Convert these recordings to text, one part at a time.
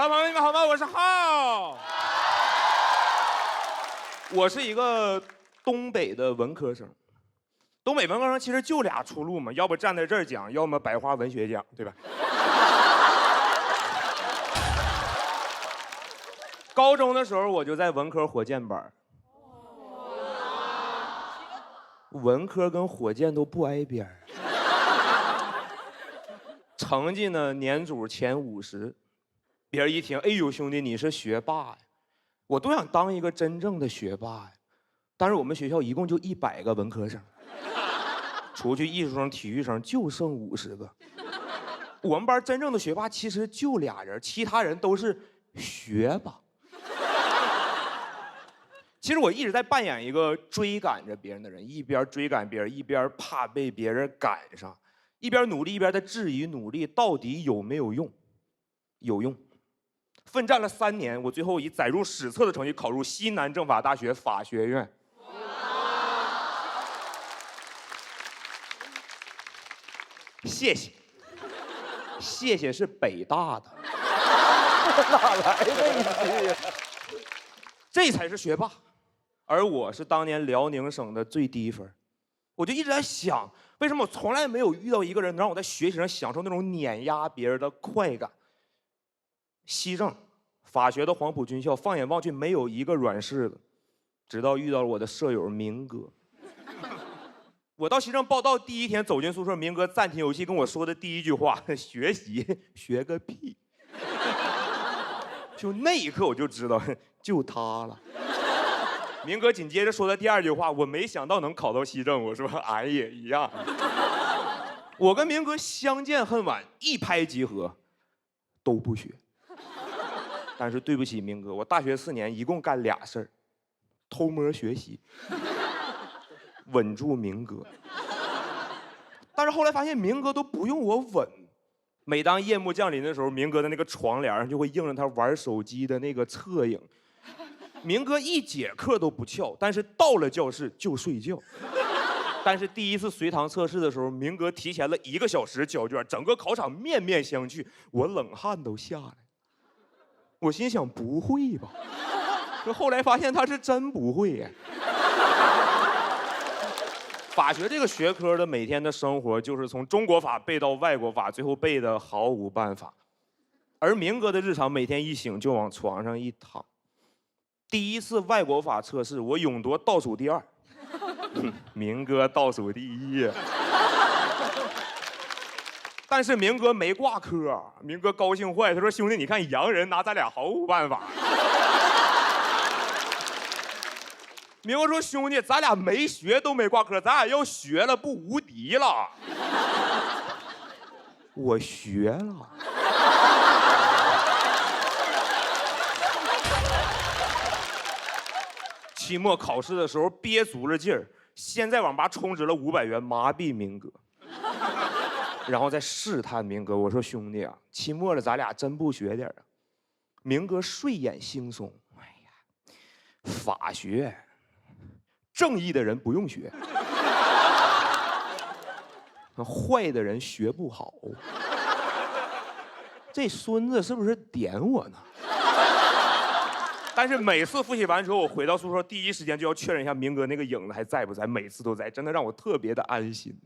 小朋友你们好吗？我是浩，我是一个东北的文科生。东北文科生其实就俩出路嘛，要不站在这儿讲，要么百花文学奖，对吧？高中的时候我就在文科火箭班，文科跟火箭都不挨边儿，成绩呢年组前50，别人一听，哎呦兄弟你是学霸呀，我都想当一个真正的学霸呀，但是我们学校一共就100个文科生，除去艺术生、体育生就剩50个，我们班真正的学霸其实就俩人，其他人都是学霸。其实我一直在扮演一个追赶着别人的人，一边追赶别人，一边怕被别人赶上，一边努力一边在质疑努力到底有没有用。有用，奋战了3年，我最后以载入史册的成绩考入西南政法大学法学院。谢谢，谢谢是北大的，哪来的一句？这才是学霸。而我是当年辽宁省的最低分，我就一直在想，为什么我从来没有遇到一个人能让我在学习上享受那种碾压别人的快感？西政、法学的黄埔军校，放眼望去没有一个软柿子，直到遇到了我的舍友明哥。我到西政报到第1天走进宿舍，明哥暂停游戏跟我说的第1句话：学习学个屁！就那一刻我就知道，就他了。明哥紧接着说的第2句话，我没想到能考到西政，我说俺也一样。我跟明哥相见恨晚，一拍即合，都不学。但是对不起明哥，我大学4年一共干俩事儿：偷摸学习，稳住明哥。但是后来发现明哥都不用我稳，每当夜幕降临的时候，明哥的那个床帘上就会映着他玩手机的那个侧影。明哥1节课都不翘，但是到了教室就睡觉。但是第1次随堂测试的时候，明哥提前了1个小时交卷，整个考场面面相觑，我冷汗都下来。我心想不会吧，可后来发现他是真不会呀。法学这个学科的每天的生活就是从中国法背到外国法，最后背的毫无办法。而明哥的日常每天一醒就往床上一躺。第1次外国法测试，我勇夺倒数第2，明哥倒数第1。但是明哥没挂科，明哥高兴坏，他说：“兄弟，你看洋人拿咱俩毫无办法。”明哥说：“兄弟，咱俩没学都没挂科，咱俩要学了不无敌了。”我学了。期末考试的时候憋足了劲儿，先在网吧充值了500元麻痹明哥，然后再试探明哥，我说兄弟啊，期末了咱俩真不学点啊？明哥睡眼惺忪，哎呀，法学，正义的人不用学，坏的人学不好。这孙子是不是点我呢？但是每次复习完之后，我回到宿舍第1时间就要确认一下明哥那个影子还在不在，每次都在，真的让我特别的安心。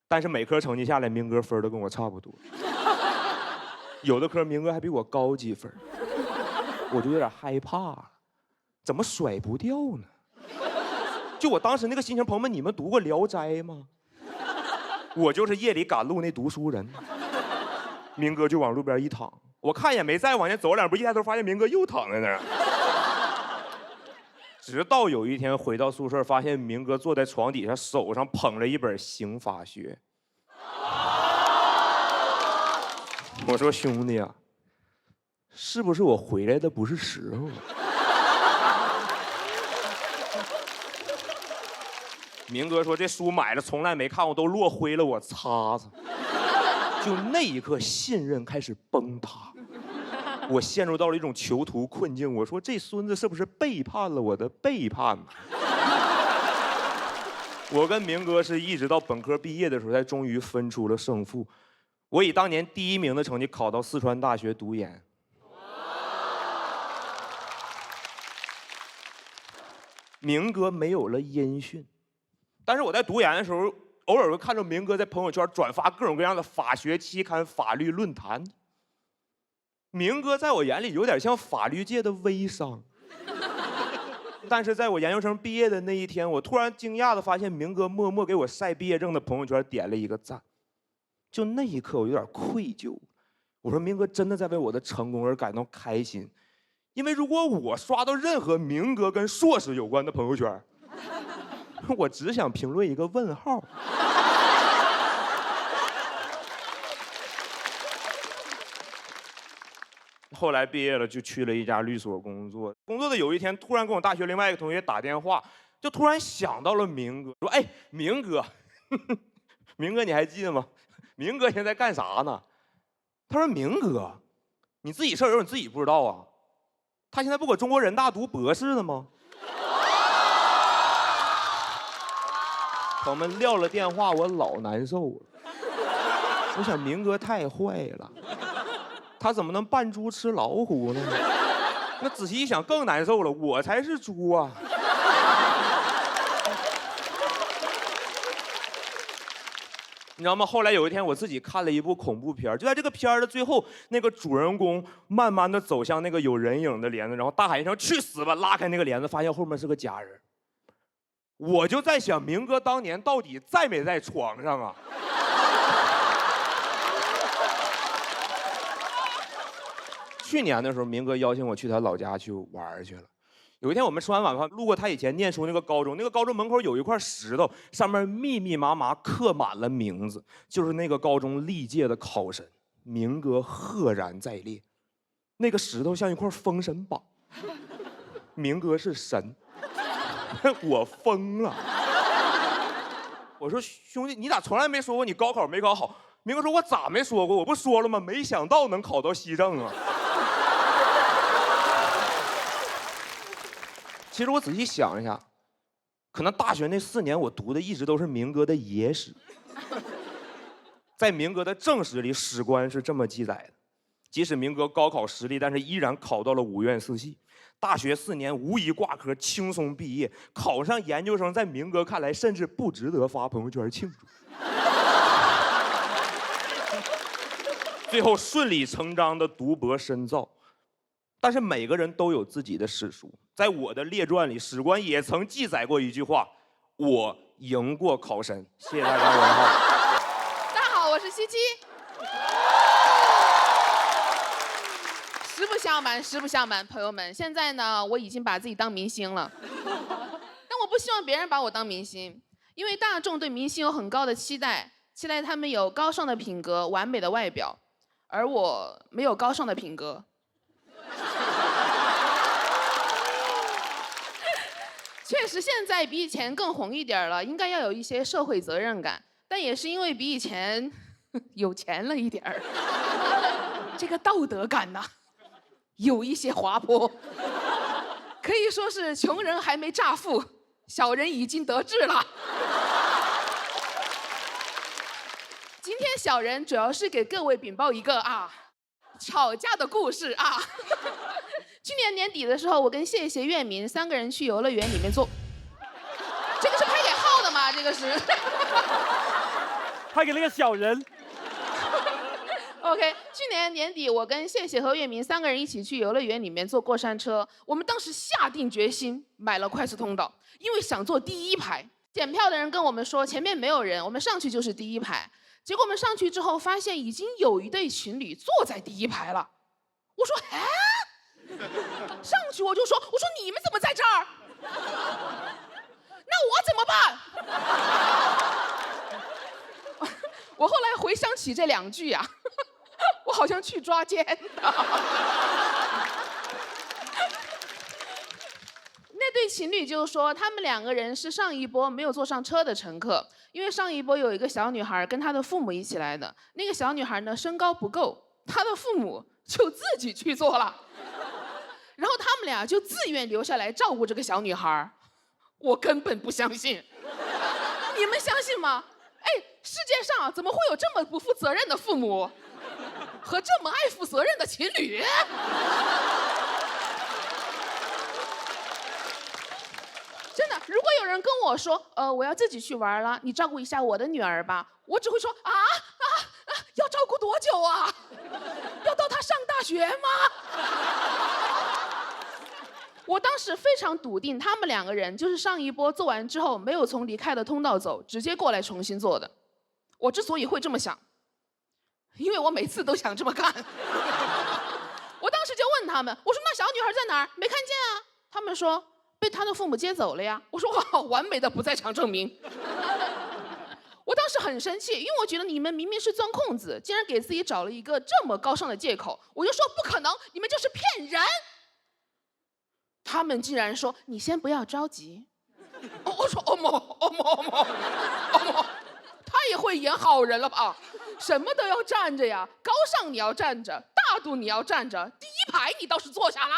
但是每科成绩下来，明哥分都跟我差不多，有的科明哥还比我高几分，我就有点害怕了，怎么甩不掉呢？就我当时那个心情，朋友们，你们读过《聊斋》吗？我就是夜里赶路那读书人，明哥就往路边一躺。我看也没再往前走2步，一抬头发现明哥又躺在那儿。直到有一天回到宿舍，发现明哥坐在床底下，手上捧着一本《刑法学》。我说兄弟啊，是不是我回来的不是时候？明哥说这书买了从来没看过，都落灰了，我擦擦。就那一刻，信任开始崩塌，我陷入到了一种囚徒困境。我说这孙子是不是背叛了我的背叛呢？我跟明哥是一直到本科毕业的时候，才终于分出了胜负。我以当年第1名的成绩考到四川大学读研。明哥没有了音讯。但是我在读研的时候，偶尔会看着明哥在朋友圈转发各种各样的法学期刊、法律论坛。明哥在我眼里有点像法律界的微商。但是在我研究生毕业的那一天，我突然惊讶地发现，明哥默默给我晒毕业证的朋友圈点了一个赞。就那一刻，我有点愧疚。我说，明哥真的在为我的成功而感到开心，因为如果我刷到任何明哥跟硕士有关的朋友圈，我只想评论一个问号。后来毕业了，就去了一家律所工作。工作的有一天，突然跟我大学另外一个同学打电话，就突然想到了明哥，说：“哎，明哥，明哥你还记得吗？明哥现在干啥呢？”他说：“明哥，你自己事儿有你自己不知道啊？他现在不搁中国人大读博士呢吗？”我们撂了电话，我老难受了。我想明哥太坏了。他怎么能扮猪吃老虎呢？那仔细一想更难受了，我才是猪啊！你知道吗？后来有一天我自己看了一部恐怖片，就在这个片的最后，那个主人公慢慢的走向那个有人影的帘子，然后大喊一声“去死吧”，拉开那个帘子，发现后面是个假人。我就在想，明哥当年到底在没在床上啊？去年的时候，明哥邀请我去他老家去玩去了。有一天我们吃完晚饭，路过他以前念书那个高中，那个高中门口有一块石头，上面密密麻麻刻满了名字，就是那个高中历届的考生。明哥赫然在列，那个石头像一块封神榜，明哥是神，我疯了。我说兄弟，你咋从来没说过你高考没考好？明哥说我咋没说过？我不说了吗？没想到能考到西政啊。其实我仔细想一下，可能大学那4年我读的一直都是明哥的野史。在明哥的正史里，史官是这么记载的：即使明哥高考失利，但是依然考到了5院4系，大学4年无一挂科，轻松毕业。考上研究生，在明哥看来甚至不值得发朋友圈庆祝。最后顺理成章的读博深造。但是每个人都有自己的史书，在我的列传里，史官也曾记载过一句话：“我赢过考生。”谢谢大家，文浩。大家好，我是西七。实不相瞒，实不相瞒，朋友们，现在呢，我已经把自己当明星了。但我不希望别人把我当明星，因为大众对明星有很高的期待，期待他们有高尚的品格、完美的外表，而我没有高尚的品格。确实，现在比以前更红一点了，应该要有一些社会责任感，但也是因为比以前有钱了一点儿，这个道德感呐，有一些滑坡，可以说是穷人还没乍富，小人已经得志了。今天小人主要是给各位禀报一个吵架的故事啊。去年年底的时候，我跟谢谢、月明3个人去游乐园里面做，这个是拍给号的吗？这个是拍给那个小人。OK， 去年年底，我跟谢谢和月明3个人一起去游乐园里面坐过山车。我们当时下定决心买了快速通道，因为想坐第1排。检票的人跟我们说前面没有人，我们上去就是第1排。结果我们上去之后，发现已经有一对情侣坐在第1排了。我说：“哎。”上去我就说：“你们怎么在这儿？那我怎么办？”我后来回想起这2句呀，我好像去抓奸的。那对情侣就说，他们2个人是上一波没有坐上车的乘客，因为上一波有一个小女孩跟她的父母一起来的，那个小女孩呢身高不够，她的父母就自己去坐了。然后他们俩就自愿留下来照顾这个小女孩，我根本不相信，你们相信吗？哎，世界上怎么会有这么不负责任的父母，和这么爱负责任的情侣？人跟我说，我要自己去玩了，你照顾一下我的女儿吧。我只会说要照顾多久啊？要到她上大学吗？我当时非常笃定，他们两个人就是上一波做完之后没有从离开的通道走，直接过来重新做的。我之所以会这么想，因为我每次都想这么干。我当时就问他们，我说那小女孩在哪儿？没看见啊。他们说被她的父母接走了呀。我说哇，完美的不在场证明。我当时很生气，因为我觉得你们明明是钻空子，竟然给自己找了一个这么高尚的借口。我就说不可能，你们就是骗人。他们竟然说你先不要着急。我说欧某，他也会演好人了吧？什么都要站着呀，高尚你要站着，大度你要站着，第一排你倒是坐下啦。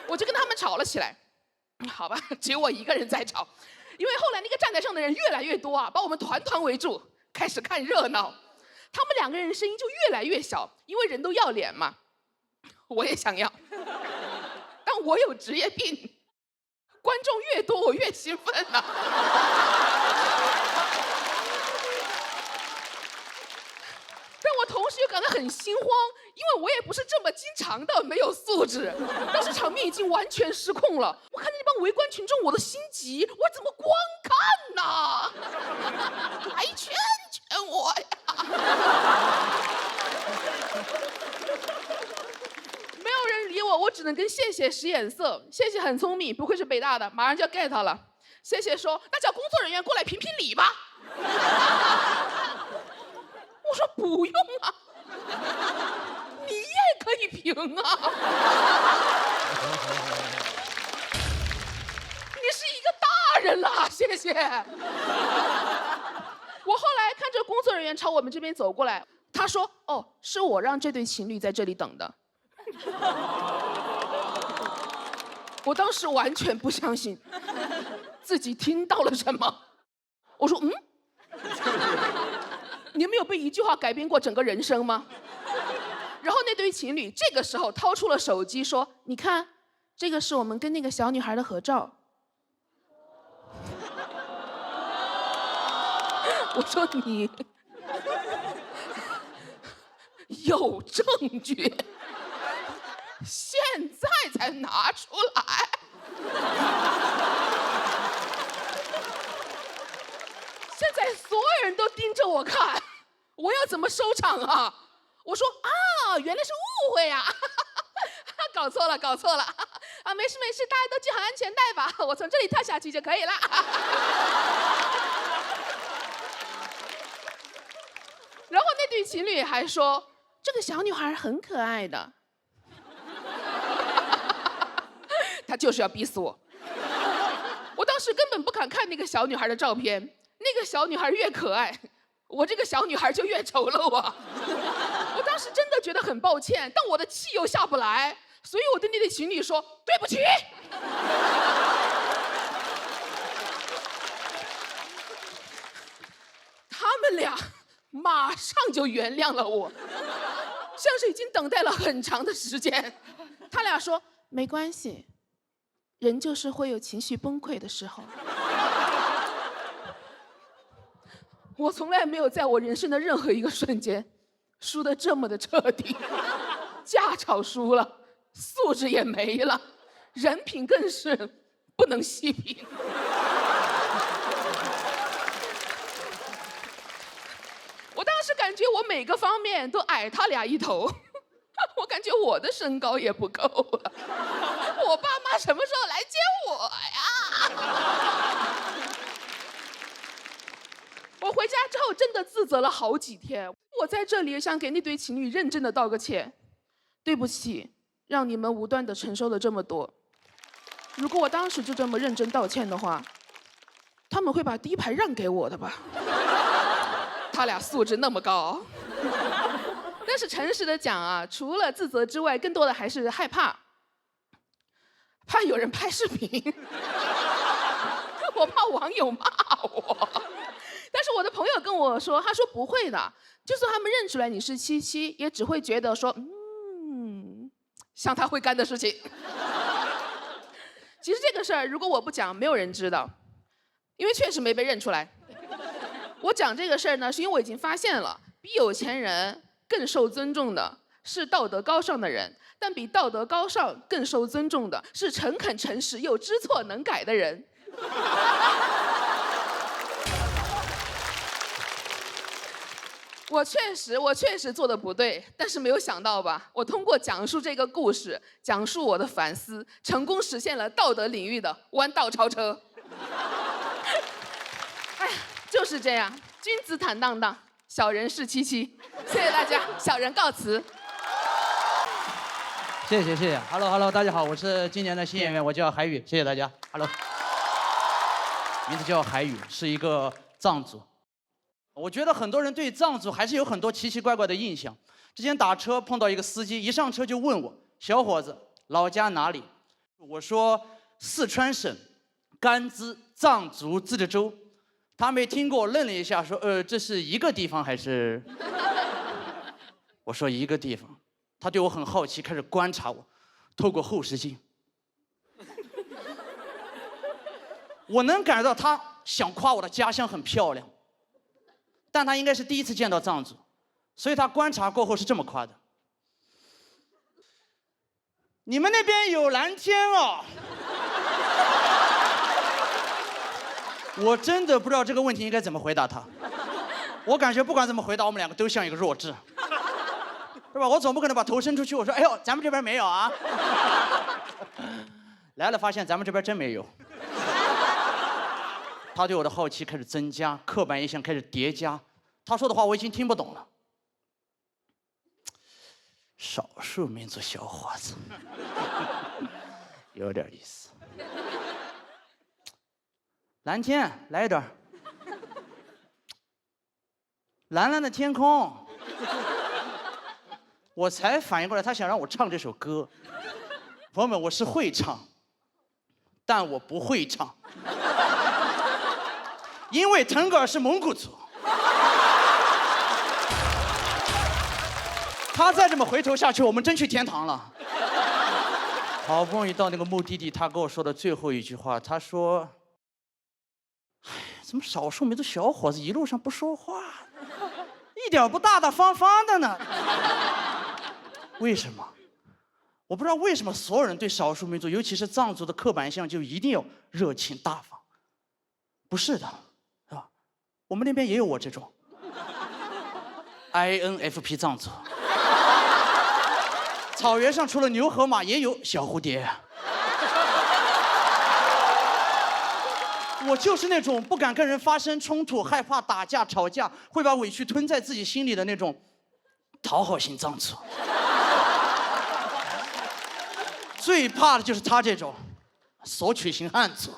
我就跟他们吵了起来。好吧，只有我一个人在吵，因为后来那个站台上的人越来越多啊，把我们团团围住，开始看热闹。他们两个人声音就越来越小，因为人都要脸嘛。我也想要，但我有职业病，观众越多我越兴奋啊。但我同时又感到很心慌，因为我也不是这么经常的没有素质。当时场面已经完全失控了，我看见那帮围观群众，我的心急，我怎么光看呢？来劝劝我呀！没有人理我，我只能跟谢谢使眼色。谢谢很聪明，不愧是北大的，马上就要 get 了。谢谢说，那叫工作人员过来评评理吧。我说不用啊，你也可以评啊。你是一个大人了，谢谢。我后来看着工作人员朝我们这边走过来，他说：“哦，是我让这对情侣在这里等的。”我当时完全不相信自己听到了什么。我说：“你们有被一句话改变过整个人生吗？”然后那对情侣这个时候掏出了手机说：“你看，这个是我们跟那个小女孩的合照。”我说你有证据，现在才拿出来。现在所有人都盯着我看，我要怎么收场啊？我说啊，原来是误会呀，搞错了啊，没事，大家都系好安全带吧，我从这里跳下去就可以了。然后那对情侣还说，这个小女孩很可爱的。他就是要逼死我。我当时根本不敢看那个小女孩的照片，那个小女孩越可爱，我这个小女孩就越丑陋啊。我当时真的觉得很抱歉，但我的气又下不来，所以我对那对情侣说对不起。他们俩马上就原谅了我，像是已经等待了很长的时间。他俩说没关系，人就是会有情绪崩溃的时候。我从来没有在我人生的任何一个瞬间输得这么的彻底，架吵输了，素质也没了，人品更是不能细品。我当时感觉我每个方面都矮他俩一头，我感觉我的身高也不够了。我爸妈什么时候来接我呀？我回家之后真的自责了好几天。我在这里也想给那对情侣认真的道个歉，对不起，让你们无端的承受了这么多。如果我当时就这么认真道歉的话，他们会把第一排让给我的吧？他俩素质那么高。但是诚实的讲啊，除了自责之外，更多的还是害怕，怕有人拍视频，我怕网友骂我。但是我的朋友跟我说，他说不会的，就算他们认出来你是七七，也只会觉得说，像他会干的事情。其实这个事儿如果我不讲，没有人知道，因为确实没被认出来。我讲这个事儿呢，是因为我已经发现了，比有钱人更受尊重的是道德高尚的人，但比道德高尚更受尊重的是诚恳诚实又知错能改的人。我确实做的不对，但是没有想到吧，我通过讲述这个故事，讲述我的反思，成功实现了道德领域的弯道超车。哎呀，就是这样，君子坦荡荡，小人是戚戚。谢谢大家，小人告辞。谢谢。Hello， 大家好，我是今年的新演员，我叫海宇，谢谢大家。Hello， 名字叫海宇，是一个藏族。我觉得很多人对藏族还是有很多奇奇怪怪的印象。之前打车碰到一个司机，一上车就问我：“小伙子，老家哪里？”我说：“四川省甘孜藏族自治州。”他没听过，愣了一下，说：“这是一个地方还是？”我说：“一个地方。”他对我很好奇，开始观察我，透过后视镜，我能感觉到他想夸我的家乡很漂亮。但他应该是第一次见到藏族，所以他观察过后是这么夸的：“你们那边有蓝天哦。”我真的不知道这个问题应该怎么回答他。我感觉不管怎么回答，我们两个都像一个弱智，是吧？我总不可能把头伸出去，我说：“哎呦，咱们这边没有啊。”来了发现咱们这边真没有。他对我的好奇开始增加，刻板印象开始叠加。他说的话我已经听不懂了。少数民族小伙子，有点意思。蓝天来一段。蓝蓝的天空。我才反应过来，他想让我唱这首歌。朋友们，我是会唱，但我不会唱。因为腾格尔是蒙古族，他再这么回头下去，我们真去天堂了。好不容易到那个目的地，他跟我说的最后一句话，他说：“哎，怎么少数民族小伙子一路上不说话，一点不大大方方的呢？为什么？我不知道为什么所有人对少数民族，尤其是藏族的刻板印象就一定要热情大方。不是的。”我们那边也有我这种 INFP 藏族，草原上除了牛和马也有小蝴蝶。我就是那种不敢跟人发生冲突，害怕打架吵架，会把委屈吞在自己心里的那种讨好型藏族。最怕的就是他这种索取型汉族。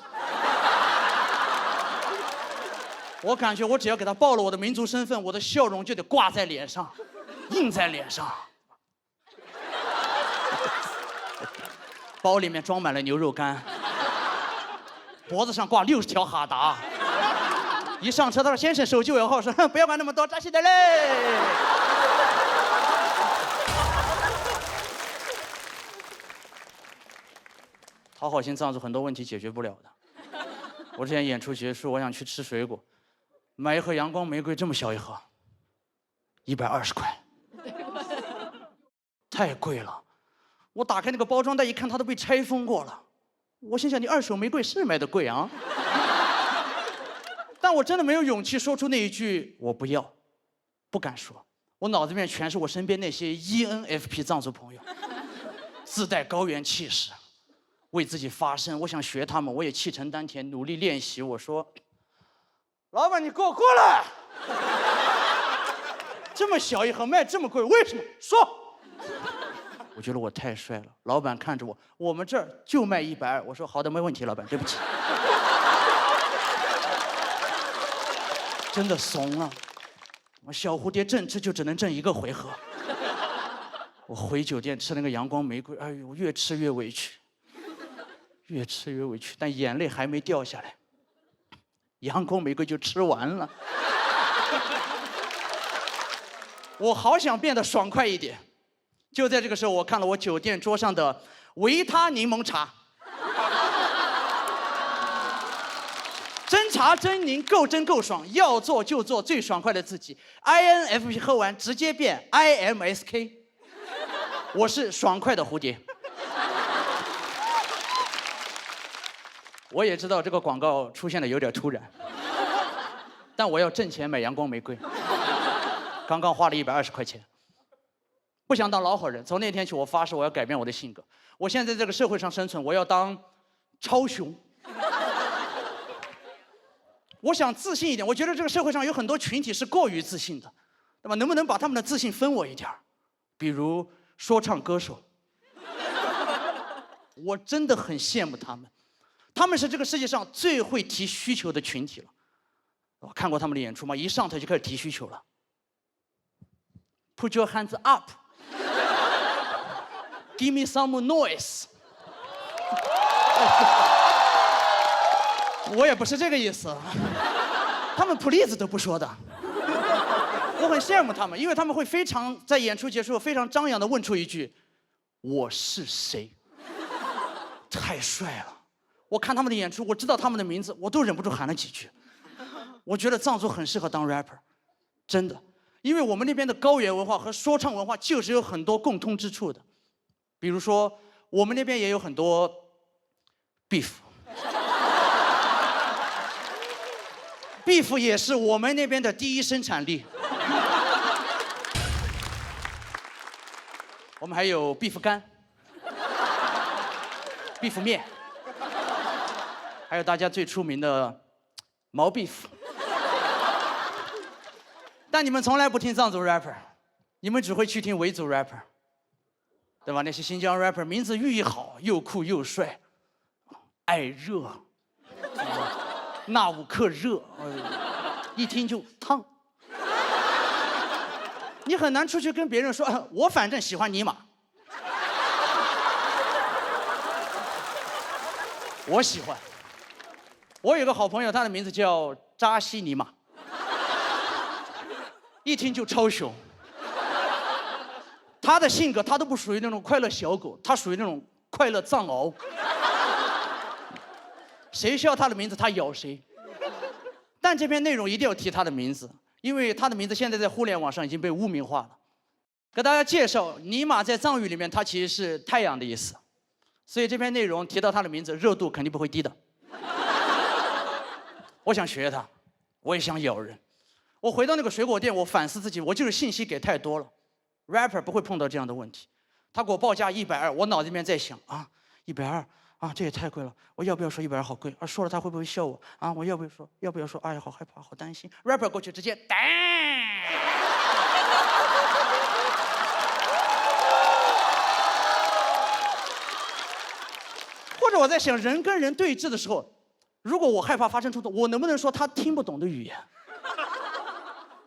我感觉我只要给他报了我的民族身份，我的笑容就得挂在脸上，印在脸上。包里面装满了牛肉干，脖子上挂60条哈达。一上车他说：“先生，手机尾号。”说：“不要管那么多，扎西德嘞。”讨好型藏族很多问题解决不了的。我之前演出结束，我想去吃水果。买一盒阳光玫瑰，这么小一盒，120块，太贵了。我打开那个包装袋一看，它都被拆封过了。我心想，你二手玫瑰是卖的贵啊，但我真的没有勇气说出那一句“我不要”，不敢说。我脑子里面全是我身边那些 ENFP 藏族朋友，自带高原气势，为自己发声。我想学他们，我也气沉丹田，努力练习。我说。老板，你给我过来！这么小一盒卖这么贵，为什么？说。我觉得我太帅了。老板看着我，我们这儿就卖120。我说好的，没问题，老板，对不起。真的怂了。我小蝴蝶挣吃就只能挣1个回合。我回酒店吃那个阳光玫瑰，哎呦，越吃越委屈，越吃越委屈，但眼泪还没掉下来。阳光玫瑰就吃完了。我好想变得爽快一点。就在这个时候，我看了我酒店桌上的维他柠檬茶，真茶真柠够真够爽，要做就做最爽快的自己。INFP 喝完直接变 IMSK， 我是爽快的蝴蝶。我也知道这个广告出现的有点突然，但我要挣钱买阳光玫瑰，刚刚花了120块钱。不想当老好人，从那天起我发誓我要改变我的性格。我现在在这个社会上生存，我要当超雄。我想自信一点，我觉得这个社会上有很多群体是过于自信的，那么能不能把他们的自信分我一点儿？比如说唱歌手，我真的很羡慕他们，他们是这个世界上最会提需求的群体了。我看过他们的演出吗？一上台就开始提需求了。Put your hands up. Give me some noise. 我也不是这个意思，他们 please 都不说的。我很羡慕他们，因为他们会非常在演出结束非常张扬地问出一句：“我是谁？”太帅了！我看他们的演出，我知道他们的名字，我都忍不住喊了几句。我觉得藏族很适合当 rapper， 真的，因为我们那边的高原文化和说唱文化就是有很多共通之处的。比如说，我们那边也有很多 beef。beef 也是我们那边的第一生产力。我们还有 beef 干、beef 面，还有大家最出名的毛 beef。但你们从来不听藏族 rapper， 你们只会去听维族 rapper， 对吧？那些新疆 rapper 名字寓意好，又酷又帅，爱热。那吾克热，一听就烫。你很难出去跟别人说，我反正喜欢尼玛。我喜欢。我有个好朋友，他的名字叫扎西尼玛，一听就超雄。他的性格，他都不属于那种快乐小狗，他属于那种快乐藏獒。谁需要他的名字，他咬谁。但这篇内容一定要提他的名字，因为他的名字现在在互联网上已经被污名化了。给大家介绍，尼玛在藏语里面它其实是太阳的意思，所以这篇内容提到他的名字，热度肯定不会低的。我想学他，我也想咬人。我回到那个水果店，我反思自己，我就是信息给太多了。rapper 不会碰到这样的问题，他给我报价120，我脑子里面在想啊，120。啊，这也太贵了！我要不要说120好贵？啊，说了他会不会笑我？啊，我要不要说？要不要说？哎呀，好害怕，好担心。rapper 过去直接，或者我在想，人跟人对峙的时候，如果我害怕发生冲突，我能不能说他听不懂的语言？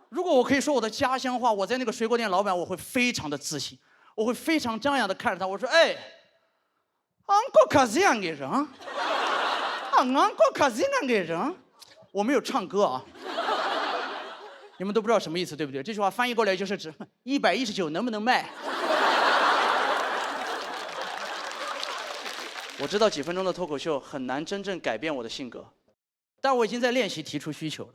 如果我可以说我的家乡话，我在那个水果店老板，我会非常的自信，我会非常张扬的看着他，我说，哎。俺国可是这样的人，俺国可是这样的人。我没有唱歌啊，你们都不知道什么意思，对不对？这句话翻译过来就是指119能不能卖？我知道几分钟的脱口秀很难真正改变我的性格，但我已经在练习提出需求了。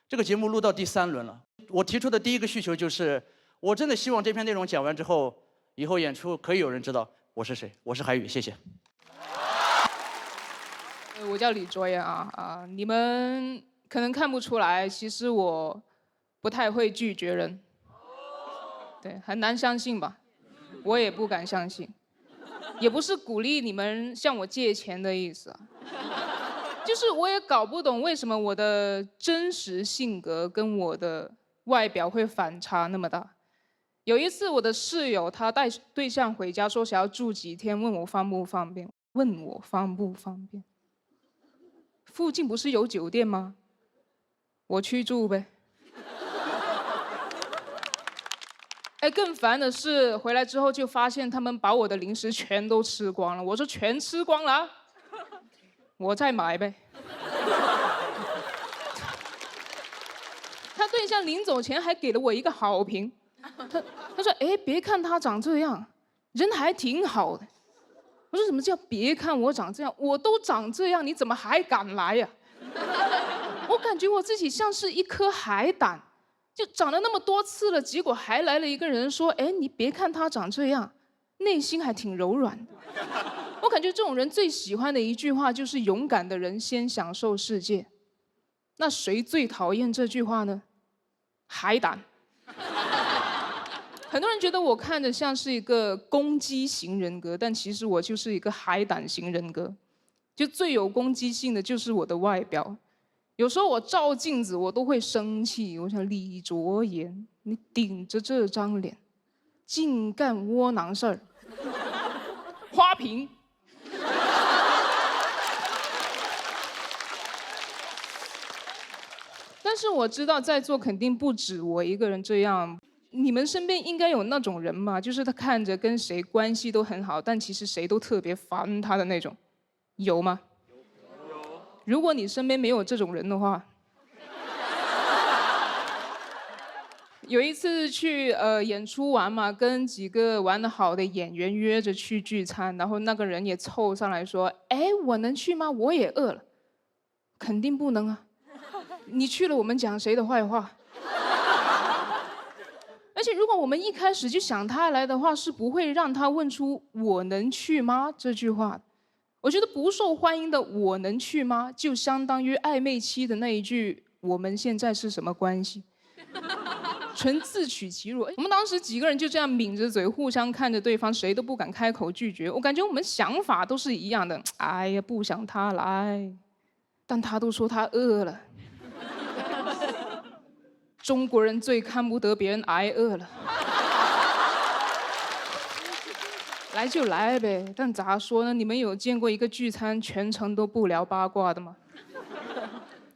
这个节目录到第3轮了，我提出的第一个需求就是，我真的希望这篇内容讲完之后，以后演出可以有人知道。我是谁？我是海宇，谢谢。我叫李卓妍啊，你们可能看不出来，其实我不太会拒绝人，对，很难相信吧？我也不敢相信，也不是鼓励你们向我借钱的意思啊，就是我也搞不懂为什么我的真实性格跟我的外表会反差那么大。有一次，我的室友他带对象回家，说想要住几天，问我方不方便。附近不是有酒店吗？我去住呗。哎，更烦的是回来之后就发现他们把我的零食全都吃光了。我说全吃光了，我再买呗。他对象临走前还给了我一个好评。他说：“哎，别看他长这样，人还挺好的。”我说：“什么叫别看我长这样？我都长这样，你怎么还敢来呀？”我感觉我自己像是一颗海胆，就长了那么多次了，结果还来了一个人说：“哎，你别看他长这样，内心还挺柔软的。”我感觉这种人最喜欢的一句话就是“勇敢的人先享受世界”。那谁最讨厌这句话呢？海胆。很多人觉得我看着像是一个攻击型人格，但其实我就是一个海胆型人格。就最有攻击性的就是我的外表。有时候我照镜子，我都会生气。我想李卓言，你顶着这张脸，净干窝囊事儿。花瓶。但是我知道在座肯定不止我一个人这样，你们身边应该有那种人嘛，就是他看着跟谁关系都很好，但其实谁都特别烦他的那种，有吗？有。如果你身边没有这种人的话，有一次去演出完嘛，跟几个玩得好的演员约着去聚餐，然后那个人也凑上来说：“哎，我能去吗？我也饿了。”肯定不能啊！你去了，我们讲谁的坏话？而且如果我们一开始就想他来的话，是不会让他问出“我能去吗”这句话。我觉得不受欢迎的“我能去吗”，就相当于暧昧期的那一句“我们现在是什么关系”。纯自取其辱。我们当时几个人就这样抿着嘴，互相看着对方，谁都不敢开口拒绝。我感觉我们想法都是一样的。哎呀，不想他来，但他都说他饿了。中国人最看不得别人挨饿了。来就来呗，但咋说呢？你们有见过一个聚餐全程都不聊八卦的吗？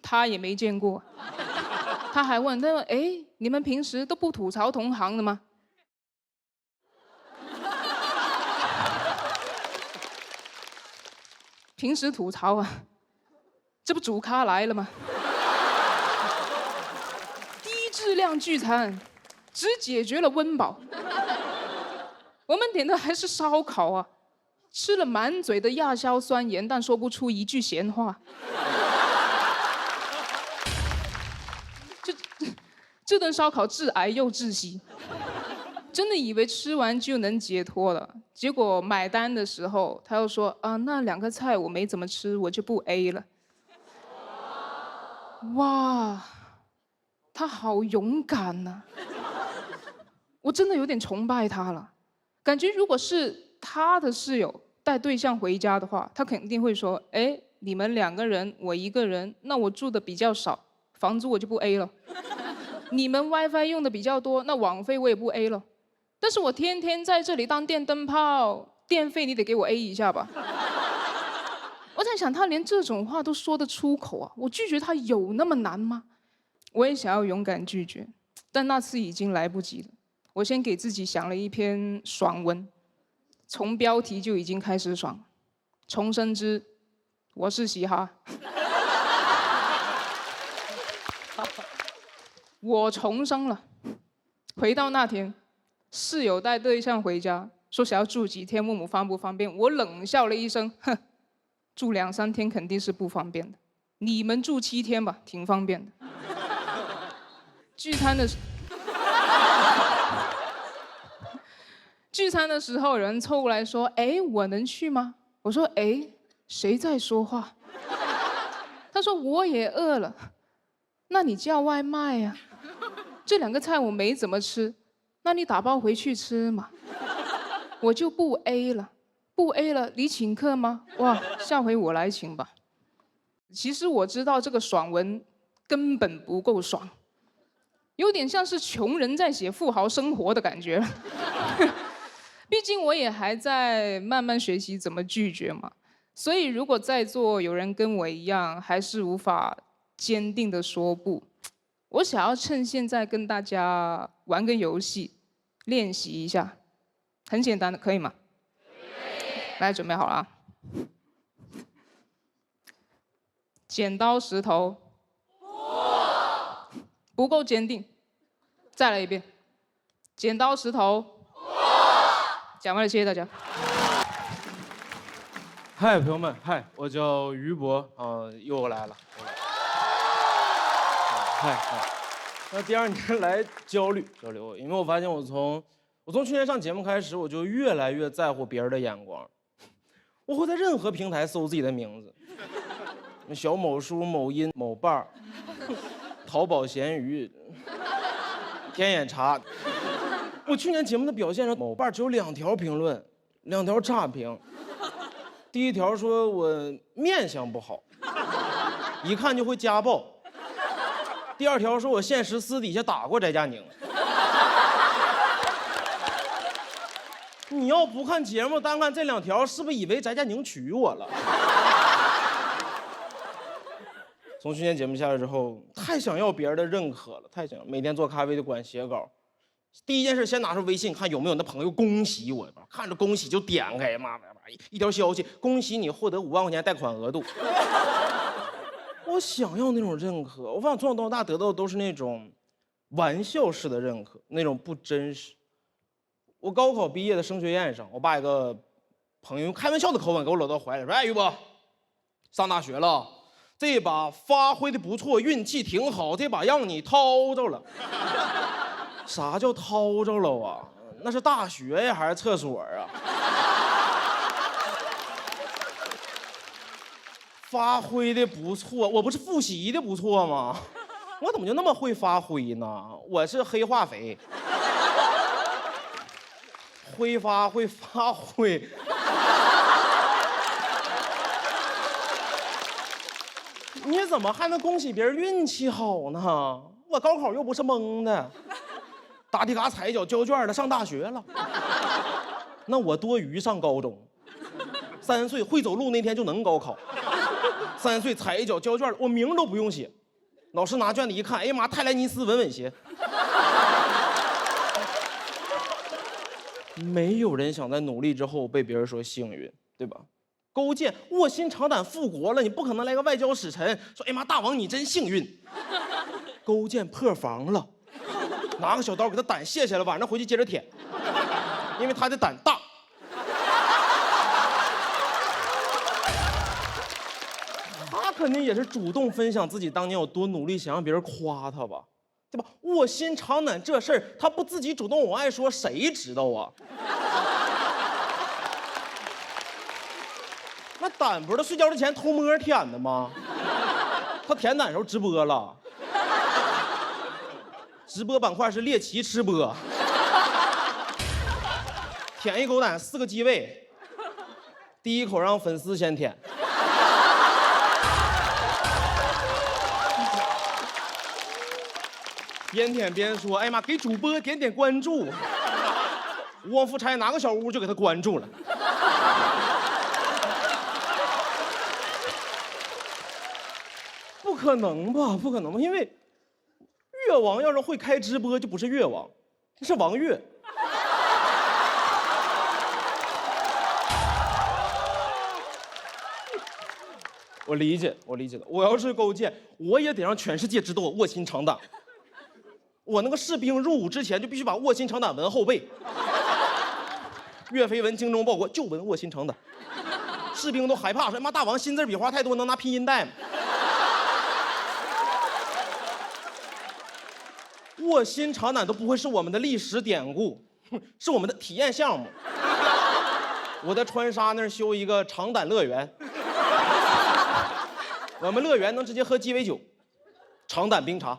他也没见过。他还问他说：“哎，你们平时都不吐槽同行的吗？”平时吐槽啊，这不主咖来了吗？低质量聚餐，只解决了温饱。我们点的还是烧烤啊，吃了满嘴的亚硝酸盐，但说不出一句闲话。这顿烧烤致癌又窒息，真的以为吃完就能解脱了。结果买单的时候，他又说：“啊，那2个菜我没怎么吃，我就不 A 了。”哇，他好勇敢呐！我真的有点崇拜他了。感觉如果是他的室友带对象回家的话，他肯定会说：“哎，你们2个人，我1个人，那我住的比较少，房租我就不 A 了。你们 WiFi 用的比较多，那网费我也不 A 了。但是我天天在这里当电灯泡，电费你得给我 A 一下吧。”我在想，他连这种话都说得出口啊！我拒绝他有那么难吗？我也想要勇敢拒绝，但那次已经来不及了。我先给自己想了一篇爽文，从标题就已经开始爽。重生之，我是嘻哈。我重生了。回到那天，室友带对象回家，说想要住几天，问我方不方便。我冷笑了一声，哼，住2、3天肯定是不方便的。你们住7天吧，挺方便的。聚餐的时候，有人凑过来说：“哎，我能去吗？”我说：“哎，谁在说话？”他说：“我也饿了。”那你叫外卖呀？这2个菜我没怎么吃，那你打包回去吃嘛。我就不 A 了，不 A 了，你请客吗？哇，下回我来请吧。其实我知道这个爽文根本不够爽，有点像是穷人在写富豪生活的感觉。毕竟我也还在慢慢学习怎么拒绝嘛，所以如果在座有人跟我一样，还是无法坚定的说不，我想要趁现在跟大家玩个游戏，练习一下，很简单的，可以吗？来，准备好了啊！剪刀石头，不够坚定，再来一遍。剪刀石头，讲完了，谢谢大家。嗨，朋友们，嗨，我叫于博，又来了。嗨，那第二年来焦虑，因为我发现我从去年上节目开始，我就越来越在乎别人的眼光。我会在任何平台搜自己的名字，小某书、某音、某伴儿、淘宝闲鱼、天眼查。我去年节目的表现上，某伴儿只有2条评论，2条差评。第一条说我面相不好，一看就会家暴。第2条说我现实私底下打过翟佳宁。你要不看节目，单看这2条，是不是以为翟佳宁娶我了？从去年节目下来之后，太想要别人的认可了，太想每天做咖啡就管写稿。第一件事，先拿出微信看有没有那朋友恭喜我，看着恭喜就点开，妈一条消息，恭喜你获得5万块钱贷款额度。我想要那种认可，我发现从小到大得到的都是那种玩笑式的认可，那种不真实。我高考毕业的升学宴上，我爸一个朋友用开玩笑的口吻给我搂到怀里说：“哎，于伯，上大学了，这把发挥的不错，运气挺好，这把让你掏着了。”啥叫掏着了啊？那是大学呀，还是厕所啊？发挥的不错，我不是复习的不错吗？我怎么就那么会发挥呢？我是黑化肥。会发挥。你怎么还能恭喜别人运气好呢？我高考又不是蒙的，打的嘎踩脚交卷的上大学了。那我多余上高中，3岁会走路那天就能高考，3岁踩一脚交卷，我名都不用写，老师拿卷子一看，哎呀妈，泰莱尼斯稳稳鞋。没有人想在努力之后被别人说幸运，对吧？勾践卧薪尝胆复国了，你不可能来个外交使臣说：“哎妈，大王你真幸运。”勾践破防了，拿个小刀给他胆卸下来，晚上回去接着舔，因为他的胆大。他肯定也是主动分享自己当年有多努力，想让别人夸他吧。对吧？卧薪尝胆这事儿，他不自己主动往外说，谁知道啊？那胆不是睡觉之前偷摸舔的吗？他舔胆时候直播了，直播板块是猎奇吃播，舔一口胆4个机位，第一口让粉丝先舔。边舔边说：“哎妈，给主播点点关注。”汪富差拿个小屋就给他关注了。不可能吧？不可能吧？因为越王要是会开直播，就不是越王，是王越。我理解的。我要是勾践，我也得让全世界知道我卧薪尝胆。我那个士兵入伍之前就必须把卧薪尝胆纹后背。岳飞闻精忠报国，就闻卧薪尝胆。士兵都害怕，说：“妈，大王新字笔画太多，能拿拼音带吗？”卧薪尝胆都不会是我们的历史典故，是我们的体验项目。我在川沙那儿修一个尝胆乐园，我们乐园能直接喝鸡尾酒，尝胆冰茶。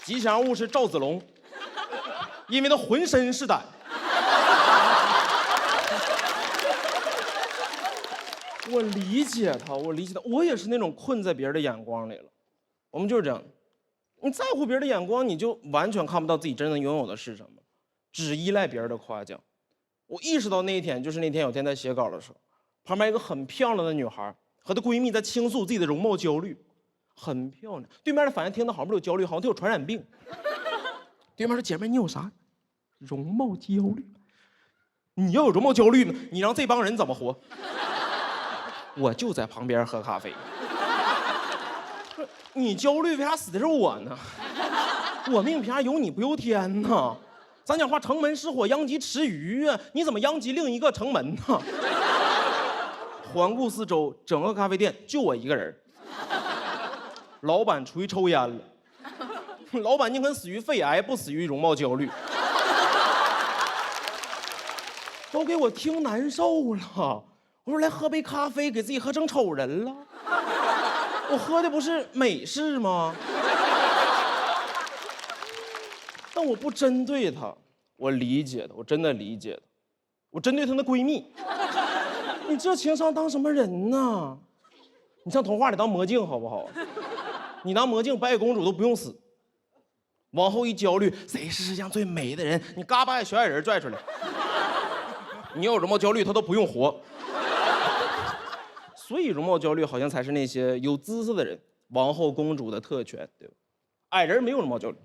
吉祥物是赵子龙，因为他浑身是胆。我理解他，我也是那种困在别人的眼光里了。我们就是这样，你在乎别人的眼光，你就完全看不到自己真正拥有的是什么，只依赖别人的夸奖。我意识到那一天，就是那天有天在写稿的时候，旁边一个很漂亮的女孩和她闺蜜在倾诉自己的容貌焦虑。很漂亮，对面的反应听到好像有焦虑，好像她有传染病。对面说：“姐妹，你有啥容貌焦虑？你要有容貌焦虑呢，你让这帮人怎么活？”我就在旁边喝咖啡。你焦虑，为啥死的是我呢？我命凭啥有你不由天呢？咱讲话，城门失火，殃及池鱼啊！你怎么殃及另一个城门呢？环顾四周，整个咖啡店就我一个人。老板出去抽烟了，老板宁肯死于肺癌，不死于容貌焦虑。都给我听难受了。我说来喝杯咖啡，给自己喝成丑人了。我喝的不是美式吗？但我不针对她，我理解的，我真的理解的。我针对她那闺蜜。你这情商当什么人呢？你上童话里当魔镜好不好？你当魔镜，白雪公主都不用死。往后一焦虑，谁是世界上最美的人？你嘎把小矮人拽出来。你有容貌焦虑，他都不用活。所以容貌焦虑好像才是那些有姿色的人，王后公主的特权，对吧？矮人没有容貌焦虑，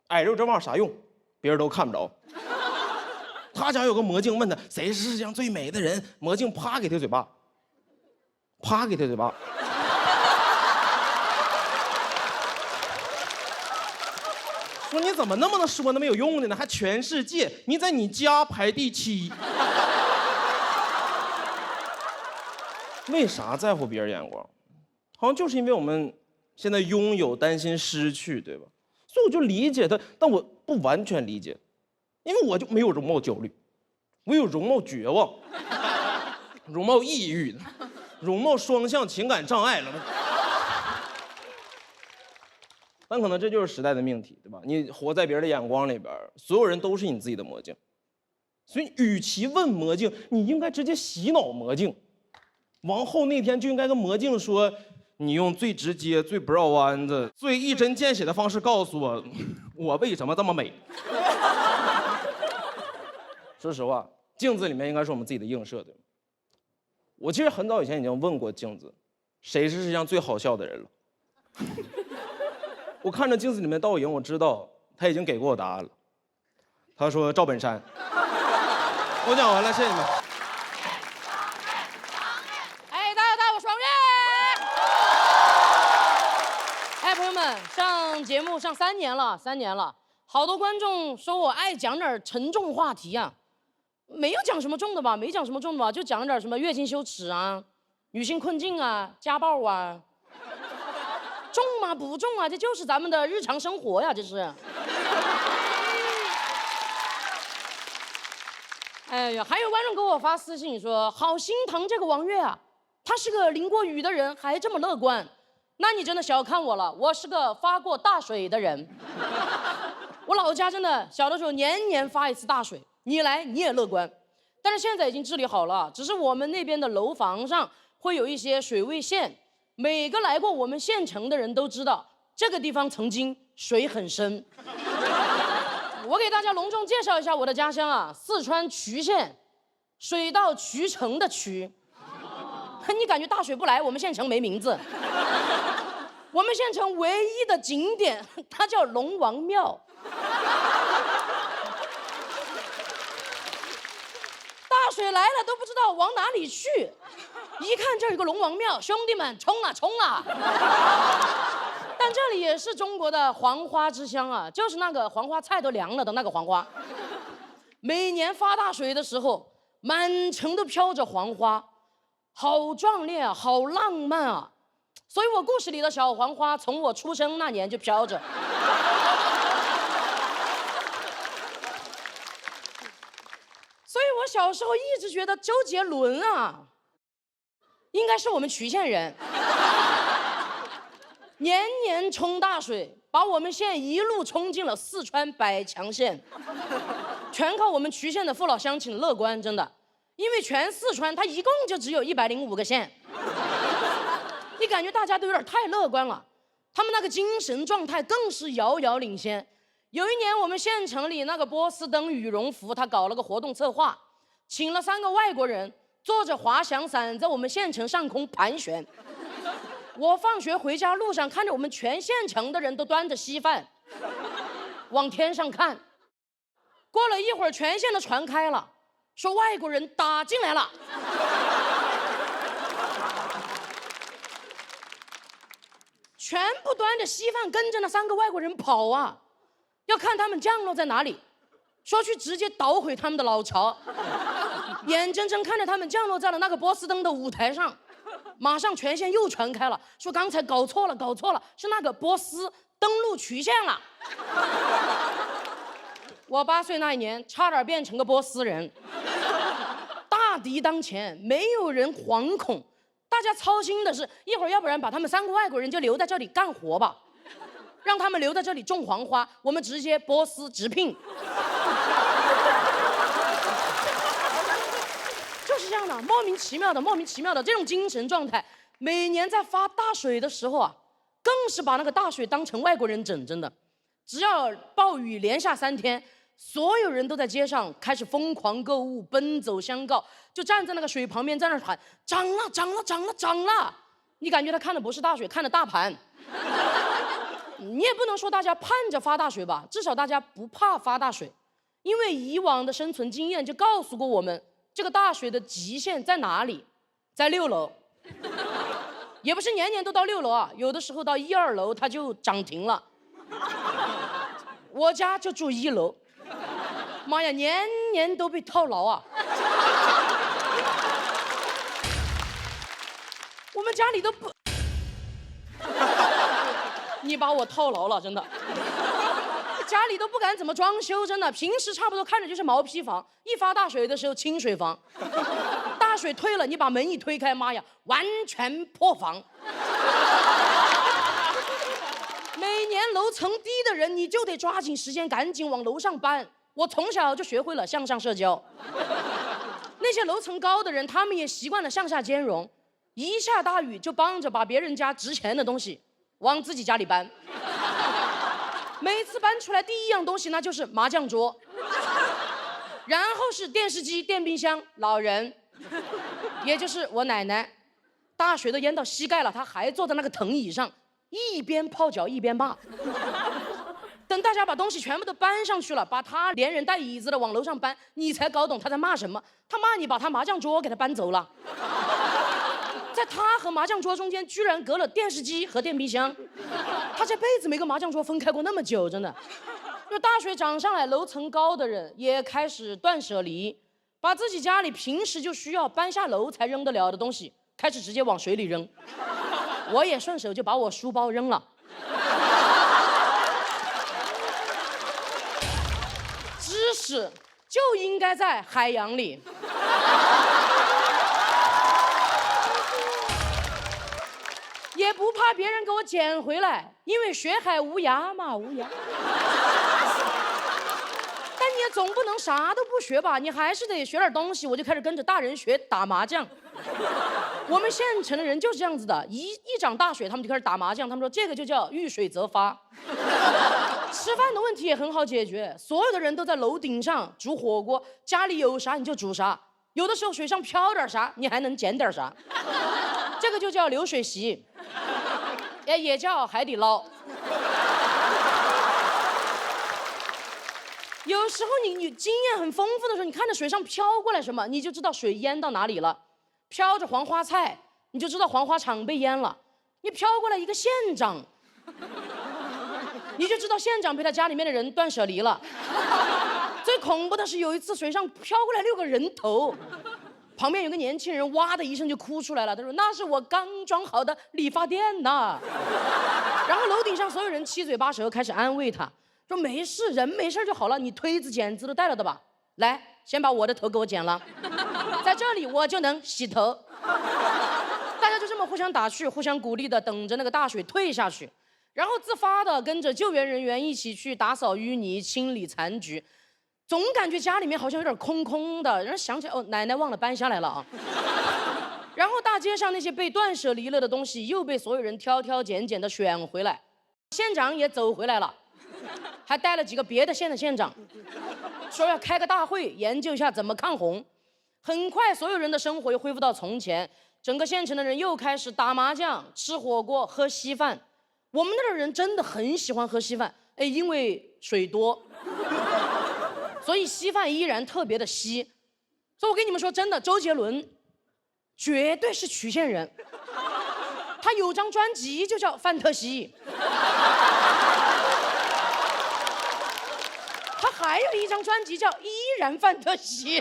矮人有这玩意儿啥用？别人都看不着。他想有个魔镜，问他谁是世界上最美的人，魔镜啪给他嘴巴，啪给他嘴巴。说你怎么那么能说那么有用的呢？还全世界，你在你家排第7。为啥在乎别人眼光？好像就是因为我们现在拥有，担心失去，对吧？所以我就理解他，但我不完全理解，因为我就没有容貌焦虑，我有容貌绝望、容貌抑郁、容貌双向情感障碍了。但可能这就是时代的命题，对吧？你活在别人的眼光里边，所有人都是你自己的魔镜。所以，与其问魔镜，你应该直接洗脑魔镜。王后那天就应该跟魔镜说：“你用最直接、最不绕弯子、最一针见血的方式告诉我，我为什么这么美。”说实话，镜子里面应该是我们自己的映射，对吗？我其实很早以前已经问过镜子，谁是世界上最好笑的人了。我看着镜子里面的倒影，我知道他已经给过我答案了。他说赵本山。我讲完了，谢谢你们。朋友们，上节目上3年了，好多观众说我爱讲点沉重话题啊，没有讲什么重的吧，就讲点什么月经羞耻啊、女性困境啊、家暴啊，重吗？不重啊，这就是咱们的日常生活呀，这是。哎呀，还有观众给我发私信说，好心疼这个王悦啊，他是个淋过雨的人，还这么乐观。那你真的小看我了，我是个发过大水的人。我老家真的小的时候年年发一次大水，你来你也乐观，但是现在已经治理好了，只是我们那边的楼房上会有一些水位线，每个来过我们县城的人都知道，这个地方曾经水很深。我给大家隆重介绍一下我的家乡啊，四川衢县，水到渠成的衢。你感觉大水不来，我们县城没名字。我们县城唯一的景点，它叫龙王庙。大水来了都不知道往哪里去，一看这儿有个龙王庙，兄弟们冲啊冲啊！但这里也是中国的黄花之乡啊，就是那个黄花菜都凉了的那个黄花。每年发大水的时候，满城都飘着黄花，好壮烈啊，好浪漫啊！所以我故事里的小黄花从我出生那年就飘着。所以我小时候一直觉得周杰伦啊，应该是我们衢县人。年年冲大水，把我们县一路冲进了四川百强县，全靠我们衢县的父老乡亲乐观，真的，因为全四川它一共就只有105个县。你感觉大家都有点太乐观了，他们那个精神状态更是遥遥领先。有一年我们县城里那个波司登羽绒服，他搞了个活动策划，请了3个外国人坐着滑翔伞在我们县城上空盘旋。我放学回家路上看着我们全县城的人都端着稀饭往天上看。过了一会儿，全县的传开了，说外国人打进来了。全部端着稀饭跟着那3个外国人跑啊，要看他们降落在哪里，说去直接捣毁他们的老巢。眼睁睁看着他们降落在了那个波司登的舞台上，马上权限又传开了，说刚才搞错了，是那个波斯登陆曲线了。我8岁那一年，差点变成个波斯人。大敌当前，没有人惶恐，大家操心的是一会儿要不然把他们3个外国人就留在这里干活吧，让他们留在这里种黄花，我们直接波斯直聘。就是这样的，莫名其妙的这种精神状态，每年在发大水的时候啊，更是把那个大水当成外国人整，真的。只要暴雨连下3天，所有人都在街上开始疯狂购物，奔走相告，就站在那个水旁边在那喊涨了。你感觉他看的不是大水，看的大盘。你也不能说大家盼着发大水吧，至少大家不怕发大水，因为以往的生存经验就告诉过我们，这个大水的极限在哪里？在6楼。也不是年年都到6楼啊，有的时候到1、2楼它就涨停了。我家就住1楼，妈呀，年年都被套牢啊！我们家里都不，你把我套牢了，真的。家里都不敢怎么装修，真的。平时差不多看着就是毛坯房，一发大水的时候清水房。大水退了，你把门一推开，妈呀，完全破防。每年楼层低的人，你就得抓紧时间，赶紧往楼上搬。我从小就学会了向上社交。那些楼层高的人，他们也习惯了向下兼容。一下大雨就帮着把别人家值钱的东西往自己家里搬。每次搬出来第一样东西那就是麻将桌，然后是电视机、电冰箱、老人，也就是我奶奶。大水都淹到膝盖了，她还坐在那个藤椅上，一边泡脚一边骂。等大家把东西全部都搬上去了，把她连人带椅子的往楼上搬，你才搞懂她在骂什么。她骂你把她麻将桌给她搬走了。在她和麻将桌中间居然隔了电视机和电冰箱，她这辈子没跟麻将桌分开过那么久，真的。就大水涨上来，楼层高的人也开始断舍离，把自己家里平时就需要搬下楼才扔得了的东西开始直接往水里扔。我也顺手就把我书包扔了。知识就应该在海洋里。也不怕别人给我捡回来，因为学海无涯嘛，无涯。但你也总不能啥都不学吧，你还是得学点东西。我就开始跟着大人学打麻将。我们县城的人就是这样子的，一涨大水，他们就开始打麻将。他们说这个就叫遇水则发。吃饭的问题也很好解决，所有的人都在楼顶上煮火锅，家里有啥你就煮啥。有的时候水上漂点啥，你还能捡点啥。这个就叫流水席，也叫海底捞。有时候你经验很丰富的时候，你看着水上飘过来什么，你就知道水淹到哪里了。飘着黄花菜，你就知道黄花场被淹了。你飘过来一个县长，你就知道县长被他家里面的人断舍离了。最恐怖的是有一次水上飘过来6个人头，旁边有个年轻人哇的一声就哭出来了，他说那是我刚装好的理发店呐。然后楼顶上所有人七嘴八舌开始安慰他，说没事，人没事就好了，你推子剪子都带了的吧，来先把我的头给我剪了，在这里我就能洗头。大家就这么互相打趣互相鼓励的等着那个大水退下去，然后自发的跟着救援人员一起去打扫淤泥清理残局。总感觉家里面好像有点空空的，然后想起来哦，奶奶忘了搬下来了啊。然后大街上那些被断舍离了的东西又被所有人挑挑拣拣的选回来，县长也走回来了，还带了几个别的县的县长，说要开个大会研究一下怎么抗洪。很快所有人的生活又恢复到从前，整个县城的人又开始打麻将、吃火锅、喝稀饭。我们那儿的人真的很喜欢喝稀饭，因为水多。所以稀饭依然特别的稀，所以我跟你们说真的，周杰伦绝对是曲线人，他有张专辑就叫《范特西》，他还有一张专辑叫《依然范特西》。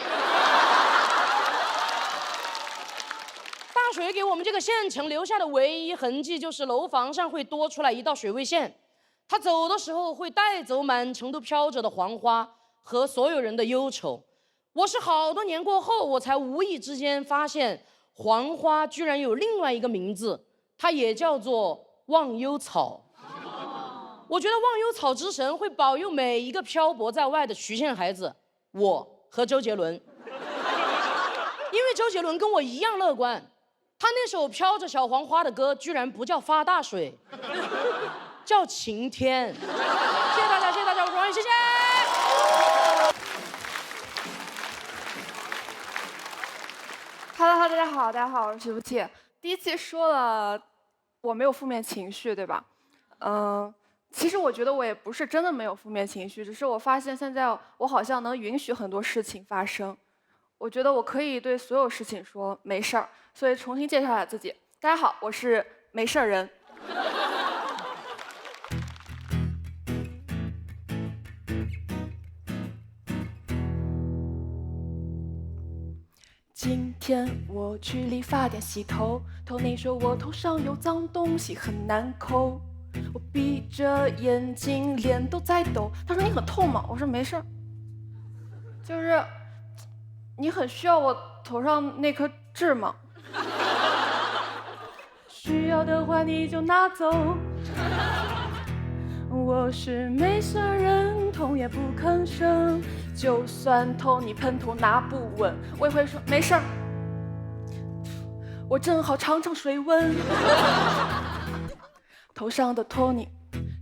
水给我们这个县城留下的唯一痕迹，就是楼房上会多出来一道水位线。他走的时候会带走满城都飘着的黄花和所有人的忧愁。我是好多年过后，我才无意之间发现，黄花居然有另外一个名字，它也叫做忘忧草。我觉得忘忧草之神会保佑每一个漂泊在外的徐县孩子，我和周杰伦。因为周杰伦跟我一样乐观，他那首飘着小黄花的歌居然不叫发大水，叫晴天。谢谢大家，谢谢大家，我是王宇，谢谢。Hello， 大家好，大家好，我是徐福气。第一期说了我没有负面情绪，对吧？其实我觉得我也不是真的没有负面情绪，只是我发现现在我好像能允许很多事情发生。我觉得我可以对所有事情说没事儿，所以重新介绍一下自己。大家好，我是没事儿人。今天我去理发店洗头，头那说我头上有脏东西很难抠，我闭着眼睛脸都在抖，他说你很痛吗？我说没事儿，就是你很需要我头上那颗痣吗？需要的话你就拿走。我是没事人，痛也不吭声，就算痛你喷头拿不稳，我也会说没事儿。我正好尝尝水温。头上的托尼，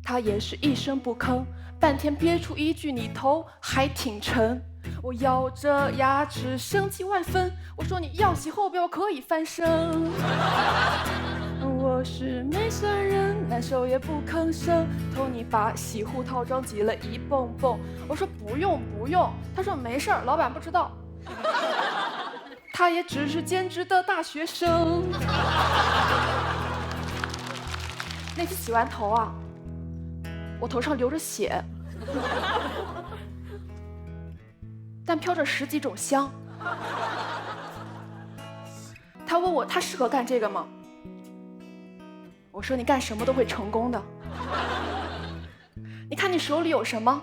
他也是一声不吭，半天憋出一句你头还挺沉。我咬着牙齿生气万分，我说你要洗后标可以翻身。我是没事人，难受也不吭声。托尼把洗护套装挤了一蹦蹦，我说不用不用，他说没事儿，老板不知道。他也只是兼职的大学生。那次洗完头啊，我头上流着血，但飘着10几种香。他问我他适合干这个吗？我说你干什么都会成功的。你看你手里有什么？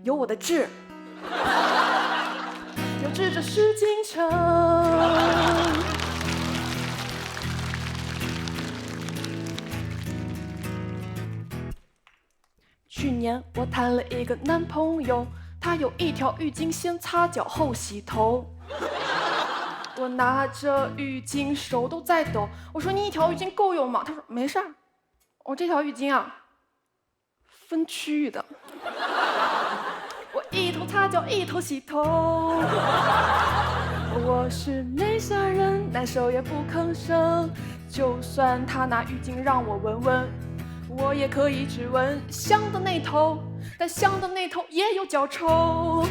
有我的痣，有志者事竟成。去年我谈了一个男朋友，他有一条浴巾，先擦脚后洗头。我拿着浴巾手都在抖，我说你一条浴巾够用吗？他说没事儿，我这条浴巾啊分区域的。我一头擦脚一头洗头。我是没事人，难受也不吭声，就算他拿浴巾让我闻闻，我也可以只闻香的那头，但香的那头也有脚臭。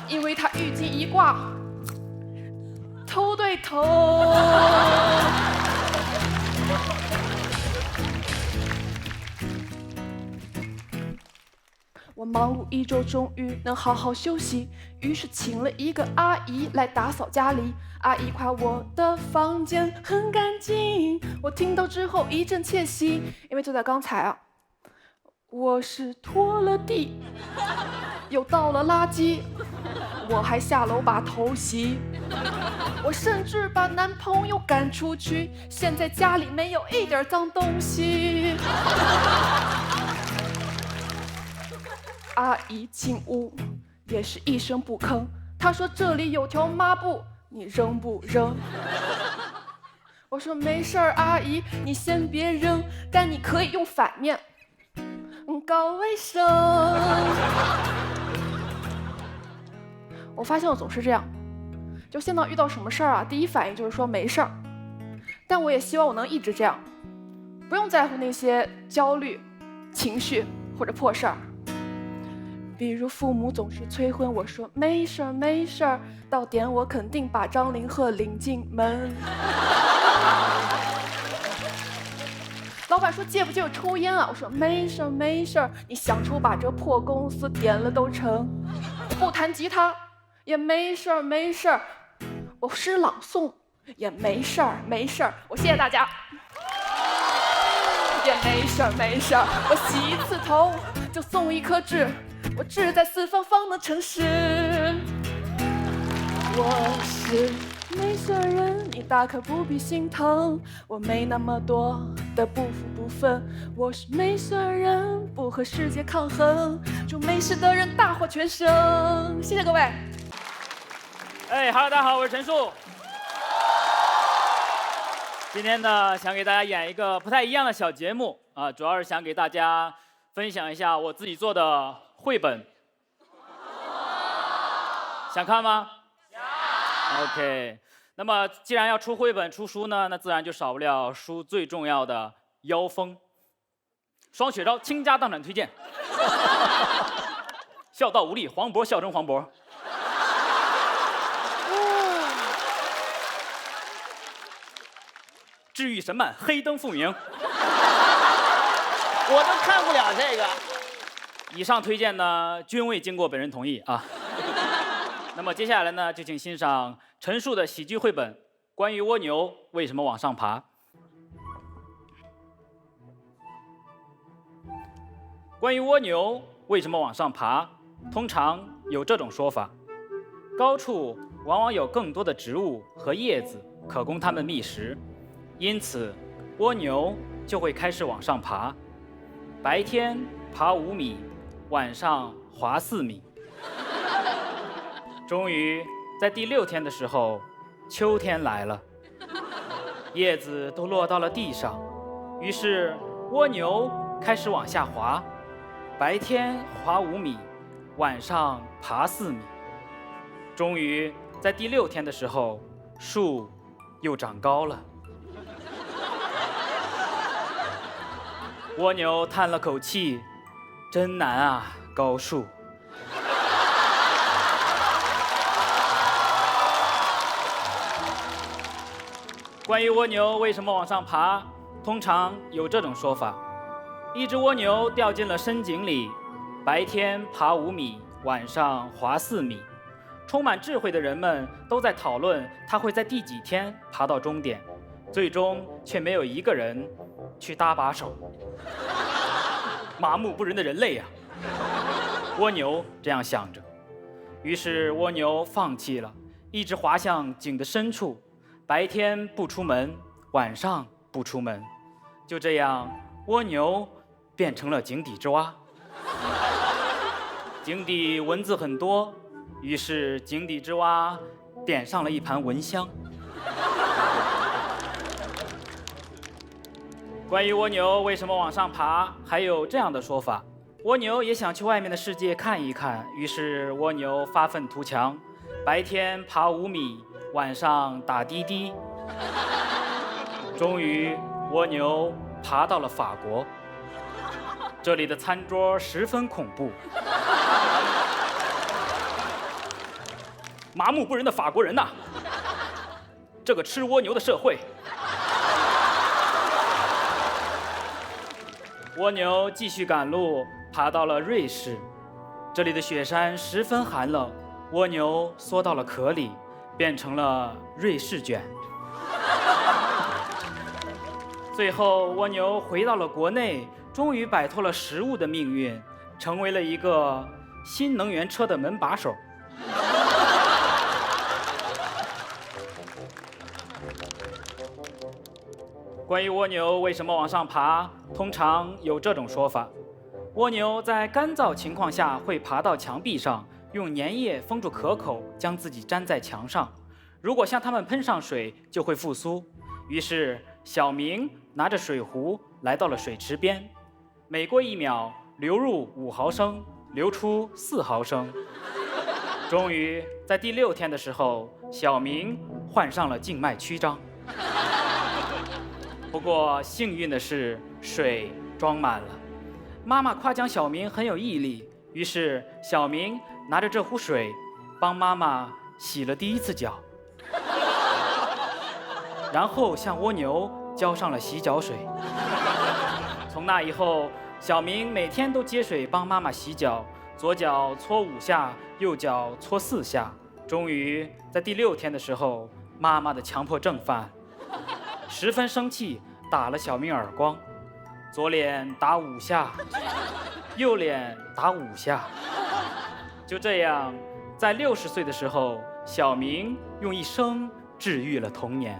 因为他浴巾一挂头对头。我忙碌1周，终于能好好休息，于是请了一个阿姨来打扫家里。阿姨夸我的房间很干净，我听到之后一阵窃喜，因为就在刚才啊，我是拖了地，又倒了垃圾，我还下楼把头洗，我甚至把男朋友赶出去，现在家里没有一点脏东西。阿姨进屋也是一声不吭，她说这里有条抹布，你扔不扔？我说没事儿，阿姨你先别扔，但你可以用反面，搞卫生。我发现我总是这样，就现在遇到什么事儿啊，第一反应就是说没事儿，但我也希望我能一直这样，不用在乎那些焦虑、情绪或者破事儿。比如父母总是催婚，我说没事儿没事儿，到点我肯定把张凌赫领进门。老板说戒不戒我抽烟啊？我说没事儿没事儿，你想抽把这破公司点了都成。不弹吉他也没事儿没事儿，我诗朗诵也没事儿，没事儿。我谢谢大家。也没事儿，没事儿。我洗一次头就送一颗痣，我志在四方方的城市。我是没事人，你大可不必心疼，我没那么多的不服不忿。我是没事人，不和世界抗衡，祝没事的人大获全胜。谢谢各位。哎，Hello，大家好，我是陈数。今天呢，想给大家演一个不太一样的小节目啊，主要是想给大家分享一下我自己做的绘本。想看吗？OK， 那么既然要出绘本、出书呢，那自然就少不了书最重要的妖风。双雪招倾家荡产推荐。笑道无力，黄渤笑成黄渤。治愈神漫，黑灯复明。我都看不了这个。以上推荐呢，均未经过本人同意啊。那么接下来呢，就请欣赏陈数的喜剧绘本《关于蜗牛为什么往上爬》。关于蜗牛为什么往上爬，通常有这种说法：高处往往有更多的植物和叶子可供它们觅食，因此蜗牛就会开始往上爬。白天爬5米，晚上滑4米。终于在第6天的时候，秋天来了，叶子都落到了地上，于是蜗牛开始往下滑，白天滑5米，晚上爬4米。终于在第6天的时候，树又长高了。蜗牛叹了口气，真难啊，高树。关于蜗牛为什么往上爬，通常有这种说法：一只蜗牛掉进了深井里，白天爬5米，晚上滑4米。充满智慧的人们都在讨论它会在第几天爬到终点，最终却没有一个人去搭把手。麻木不仁的人类呀！蜗牛这样想着，于是蜗牛放弃了，一直滑向井的深处，白天不出门，晚上不出门。就这样，蜗牛变成了井底之蛙。井底蚊子很多，于是井底之蛙点上了一盘蚊香。关于蜗牛为什么往上爬，还有这样的说法：蜗牛也想去外面的世界看一看，于是蜗牛发愤图强，白天爬5米，晚上打滴滴。终于，蜗牛爬到了法国，这里的餐桌十分恐怖。麻木不仁的法国人呐！这个吃蜗牛的社会。蜗牛继续赶路，爬到了瑞士，这里的雪山十分寒冷，蜗牛缩到了壳里，变成了瑞士卷。最后，蜗牛回到了国内，终于摆脱了食物的命运，成为了一个新能源车的门把手。关于蜗牛为什么往上爬，通常有这种说法：蜗牛在干燥情况下会爬到墙壁上，用粘液封住壳口，将自己粘在墙上。如果向它们喷上水，就会复苏。于是，小明拿着水壶来到了水池边，每过1秒流入5毫升，流出4毫升。终于在第6天的时候，小明患上了静脉曲张。不过幸运的是，水装满了。妈妈夸奖小明很有毅力，于是小明拿着这壶水，帮妈妈洗了第1次脚，然后向蜗牛浇上了洗脚水。从那以后，小明每天都接水帮妈妈洗脚，左脚搓5下，右脚搓4下，终于在第6天的时候，妈妈的强迫症犯，十分生气，打了小明耳光，左脸打5下，右脸打5下。就这样，在60岁的时候，小明用一生治愈了童年，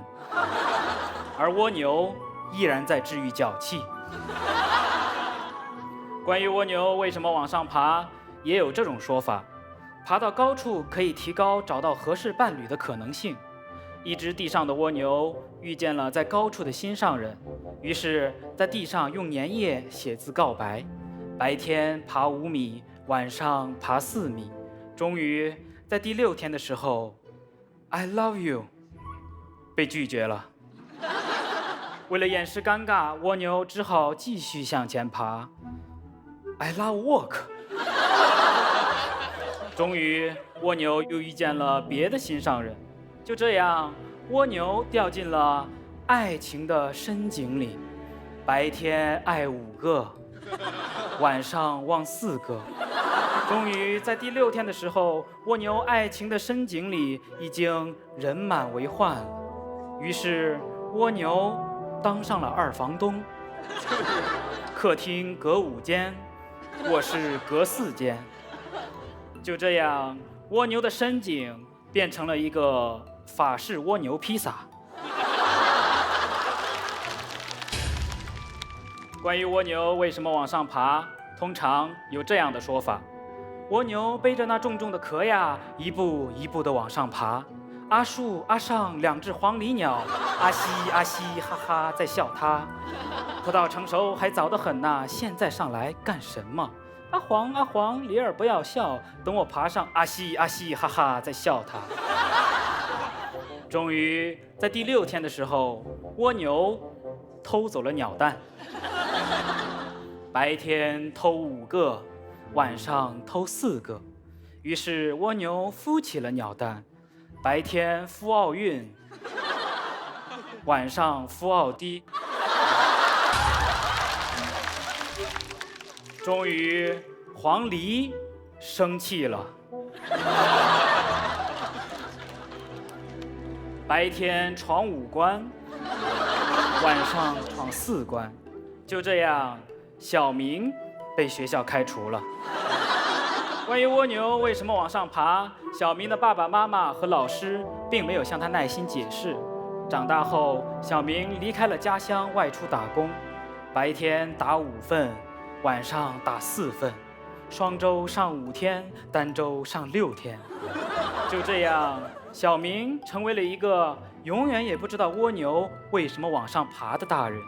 而蜗牛依然在治愈脚气。关于蜗牛为什么往上爬，也有这种说法：爬到高处可以提高找到合适伴侣的可能性。一只地上的蜗牛遇见了在高处的心上人，于是在地上用粘液写字告白，白天爬5米，晚上爬4米，终于在第6天的时候 ，I love you 被拒绝了。为了掩饰尴尬，蜗牛只好继续向前爬。I love work。终于，蜗牛又遇见了别的心上人。就这样，蜗牛掉进了爱情的深井里，白天爱5个，晚上忘4个。终于在第6天的时候，蜗牛爱情的深井里已经人满为患了。于是，蜗牛当上了2房东，客厅隔5间，卧室隔4间。就这样，蜗牛的深井变成了一个法式蜗牛披萨。关于蜗牛为什么往上爬，通常有这样的说法：蜗牛背着那重重的壳呀，一步一步地往上爬。阿树阿上2只黄鹂鸟，阿西阿西哈哈在笑它。葡萄成熟还早得很呐，现在上来干什么？阿黄阿黄，梨儿不要笑，等我爬上，阿西阿西哈哈在笑它。终于在第6天的时候，蜗牛偷走了鸟蛋。白天偷5个，晚上偷4个，于是蜗牛孵起了鸟蛋。白天孵奥运，晚上孵奥迪。终于，黄鹂生气了。白天闯5关，晚上闯4关。就这样，小明被学校开除了。关于蜗牛为什么往上爬，小明的爸爸妈妈和老师并没有向他耐心解释。长大后，小明离开了家乡，外出打工，白天打5份，晚上打4份，双周上5天，单周上6天。就这样，小明成为了一个永远也不知道蜗牛为什么往上爬的大人，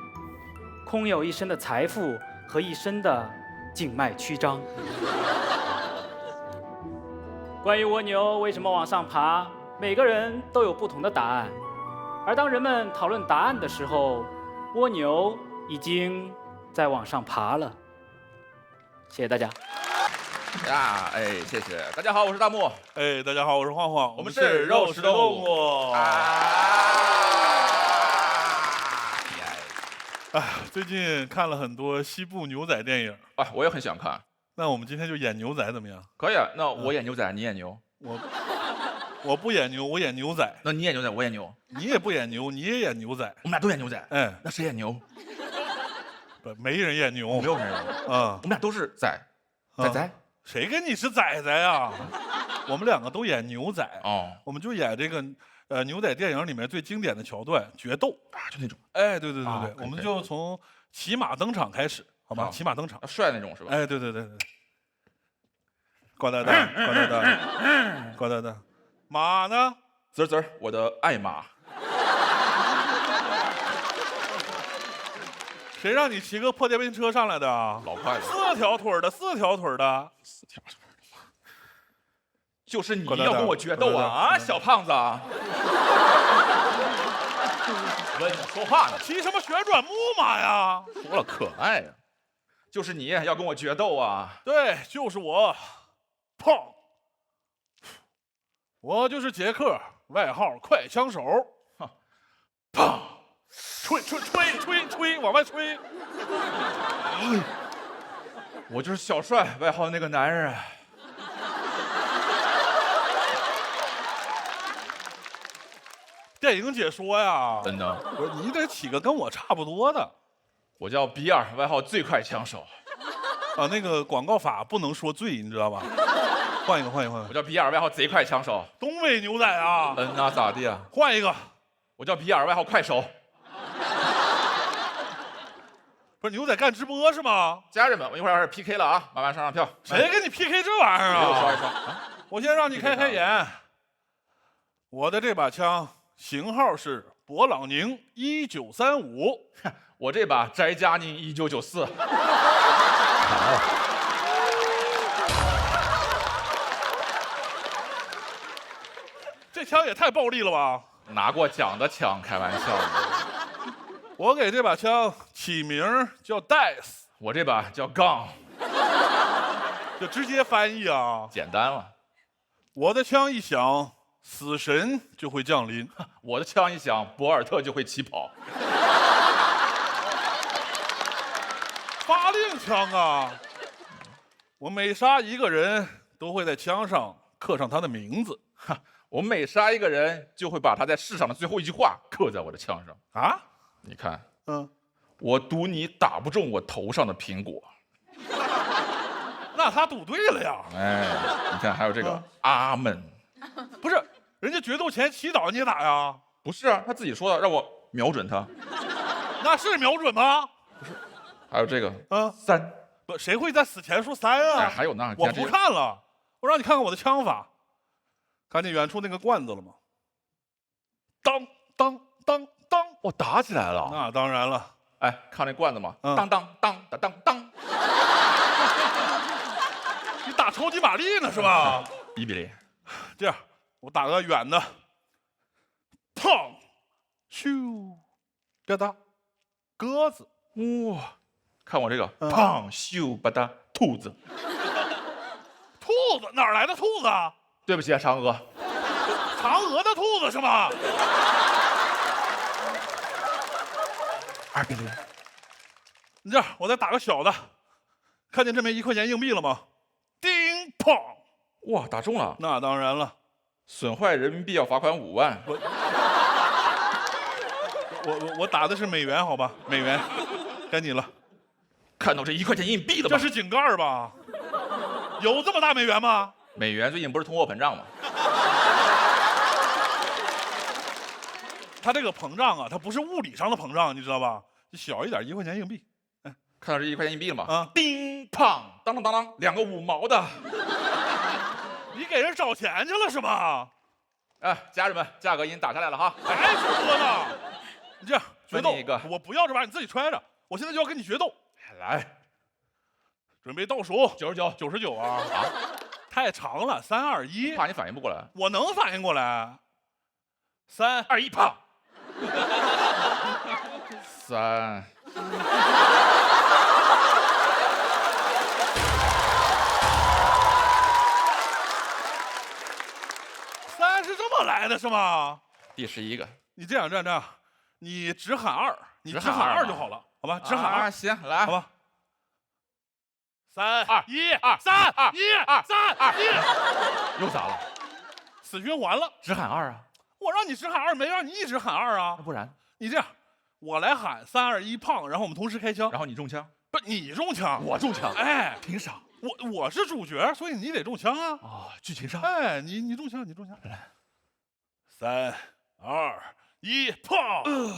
空有一身的财富和一身的静脉曲张。关于蜗牛为什么往上爬，每个人都有不同的答案。而当人们讨论答案的时候，蜗牛已经在往上爬了。谢谢大家。呀，哎，谢谢大家好，我是大木。哎，大家好，我是晃晃，我们是肉食动物。哎，最近看了很多西部牛仔电影，啊，我也很想看。那我们今天就演牛仔怎么样？可以啊，那我演牛仔，你演牛。我不演牛，我演牛仔。那你演牛仔，我演牛。你也不演牛，你也演牛仔。我们俩都演牛仔。哎，那谁演牛？不，没人演牛，没有人演。我们俩都是仔。仔。谁跟你是仔仔呀？我们2个都演牛仔。哦。我们就演这个牛仔电影里面最经典的桥段——决斗啊，就那种。哎，对，我们就从骑马登场开始，好吧？骑马登场，帅那种是吧？哎，对。瓜蛋蛋，瓜蛋蛋，瓜蛋蛋，马呢？滋儿，我的爱马。谁让你骑个破电瓶车上来的啊？老快了。4条腿的。就是你要跟我决斗啊，小胖子！问你说话呢？骑什么旋转木马呀？说了可爱呀。就是你要跟我决斗啊？对，就是我，胖。我就是杰克，外号快枪手。砰！吹，往外吹。我就是小帅，外号那个男人。电影解说呀。真的，不是，你得起个跟我差不多的。我叫比尔，外号最快枪手。啊，那个广告法不能说最，你知道吧？换一个，换一个，换一个。我叫比尔，外号贼快枪手。东北牛仔啊。那咋地啊？换一个。我叫比尔，外号快手。不是牛仔干直播是吗？家人们，我一会儿要是 PK 了啊，慢慢上票。谁跟你 PK 这玩意儿啊？给我刷一刷。我先让你开开眼。我的这把枪型号是勃朗宁1935，我这把翟佳宁1994。这枪也太暴力了吧！拿过奖的枪，开玩笑的。我给这把枪起名叫 Dice， 我这把叫杠，就直接翻译啊，简单了。我的枪一响，死神就会降临；我的枪一响，博尔特就会起跑。发令枪啊！我每杀一个人都会在枪上刻上他的名字。我每杀一个人，就会把他在世上的最后一句话刻在我的枪上。啊？你看，我赌你打不中我头上的苹果。那他赌对了呀！哎，你看还有这个阿门，不是，人家决斗前祈祷你打呀？不是啊，他自己说的，让我瞄准他。那是瞄准吗？不是，还有这个3，不，谁会在死前说3啊？哎，还有那，我不看了，我让你看看我的枪法。看见远处那个罐子了吗？当当当当，我打起来了。那当然了。哎，看那罐子吗？当当当当当当。你打超级玛丽呢是吧？1比0。这样，我打个远的，砰，咻，吧嗒，鸽子。哇，看我这个，砰咻吧嗒，兔子。兔子哪儿来的兔子啊？对不起啊，嫦娥。嫦娥的兔子是吗？2比0。你这样，我再打个小的，看见这枚1块钱硬币了吗？叮砰！哇，打中了。那当然了。损坏人民币要罚款5万。我打的是美元，好吧？美元，该你了。看到这1块钱硬币了吗？这是井盖吧？有这么大美元吗？美元最近不是通货膨胀吗？它这个膨胀啊，它不是物理上的膨胀，你知道吧？小一点1块钱硬币。哎，看到这1块钱硬币了吗？啊！叮砰，当当当当，2个5毛的。你给人找钱去了是吗？哎，家人们，价格已经打下来了哈。还说呢？你这样决斗一个，我不要这玩意儿，你自己揣着。我现在就要跟你决斗。来，准备倒数99、99啊！太长了，3、2、1。怕你反应不过来。我能反应过来。3、2、1，砰！3。3是这么来的是吗？第11个。你这样，你只喊2，你只喊2就好了，好吧？只喊2，行，来，好吧？3、2、1、3、2、1、3、2、1，又咋了？死循环了。只喊2啊！我让你只喊2，没让你一直喊2啊！不然，你这样，我来喊3、2、1，砰，然后我们同时开枪，然后你中枪。不，你中枪，我中枪。哎，凭啥？我是主角，所以你得中枪啊！哦，剧情上。哎，你中枪，你中枪。来，3、2、1，砰！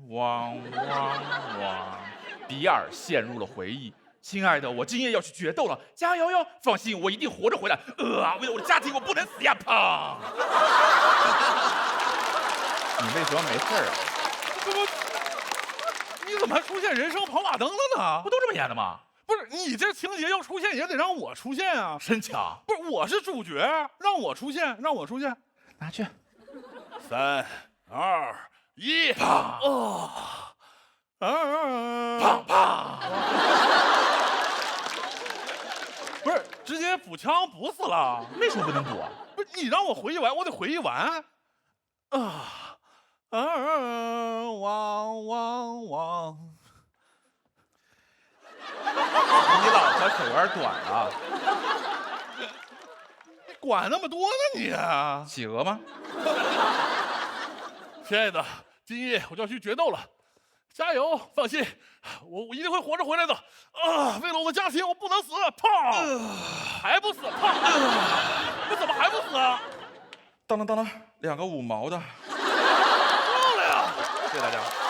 汪汪汪！比尔陷入了回忆。亲爱的，我今夜要去决斗了，加油哟！放心，我一定活着回来。为了我的家庭，我不能死呀！砰！你为什么没事啊？你怎么还出现人生跑马灯了呢？不都这么演的吗？不是，你这情节要出现也得让我出现啊！真强！不是，我是主角，让我出现，让我出现。拿去。3、2、1，砰！哦，砰砰！不是，直接补枪补死了。为什么不能补啊？不是，你让我回忆完，我得回忆完。汪汪汪！你老婆手有点短啊。管那么多呢你啊？企鹅吗？亲爱的，今夜我就要去决斗了，加油，放心，我一定会活着回来的。啊，为了我的家庭，我不能死！胖，还不死？胖，你怎么还不死啊？当当当当，2个5毛的。漂亮！谢谢大家。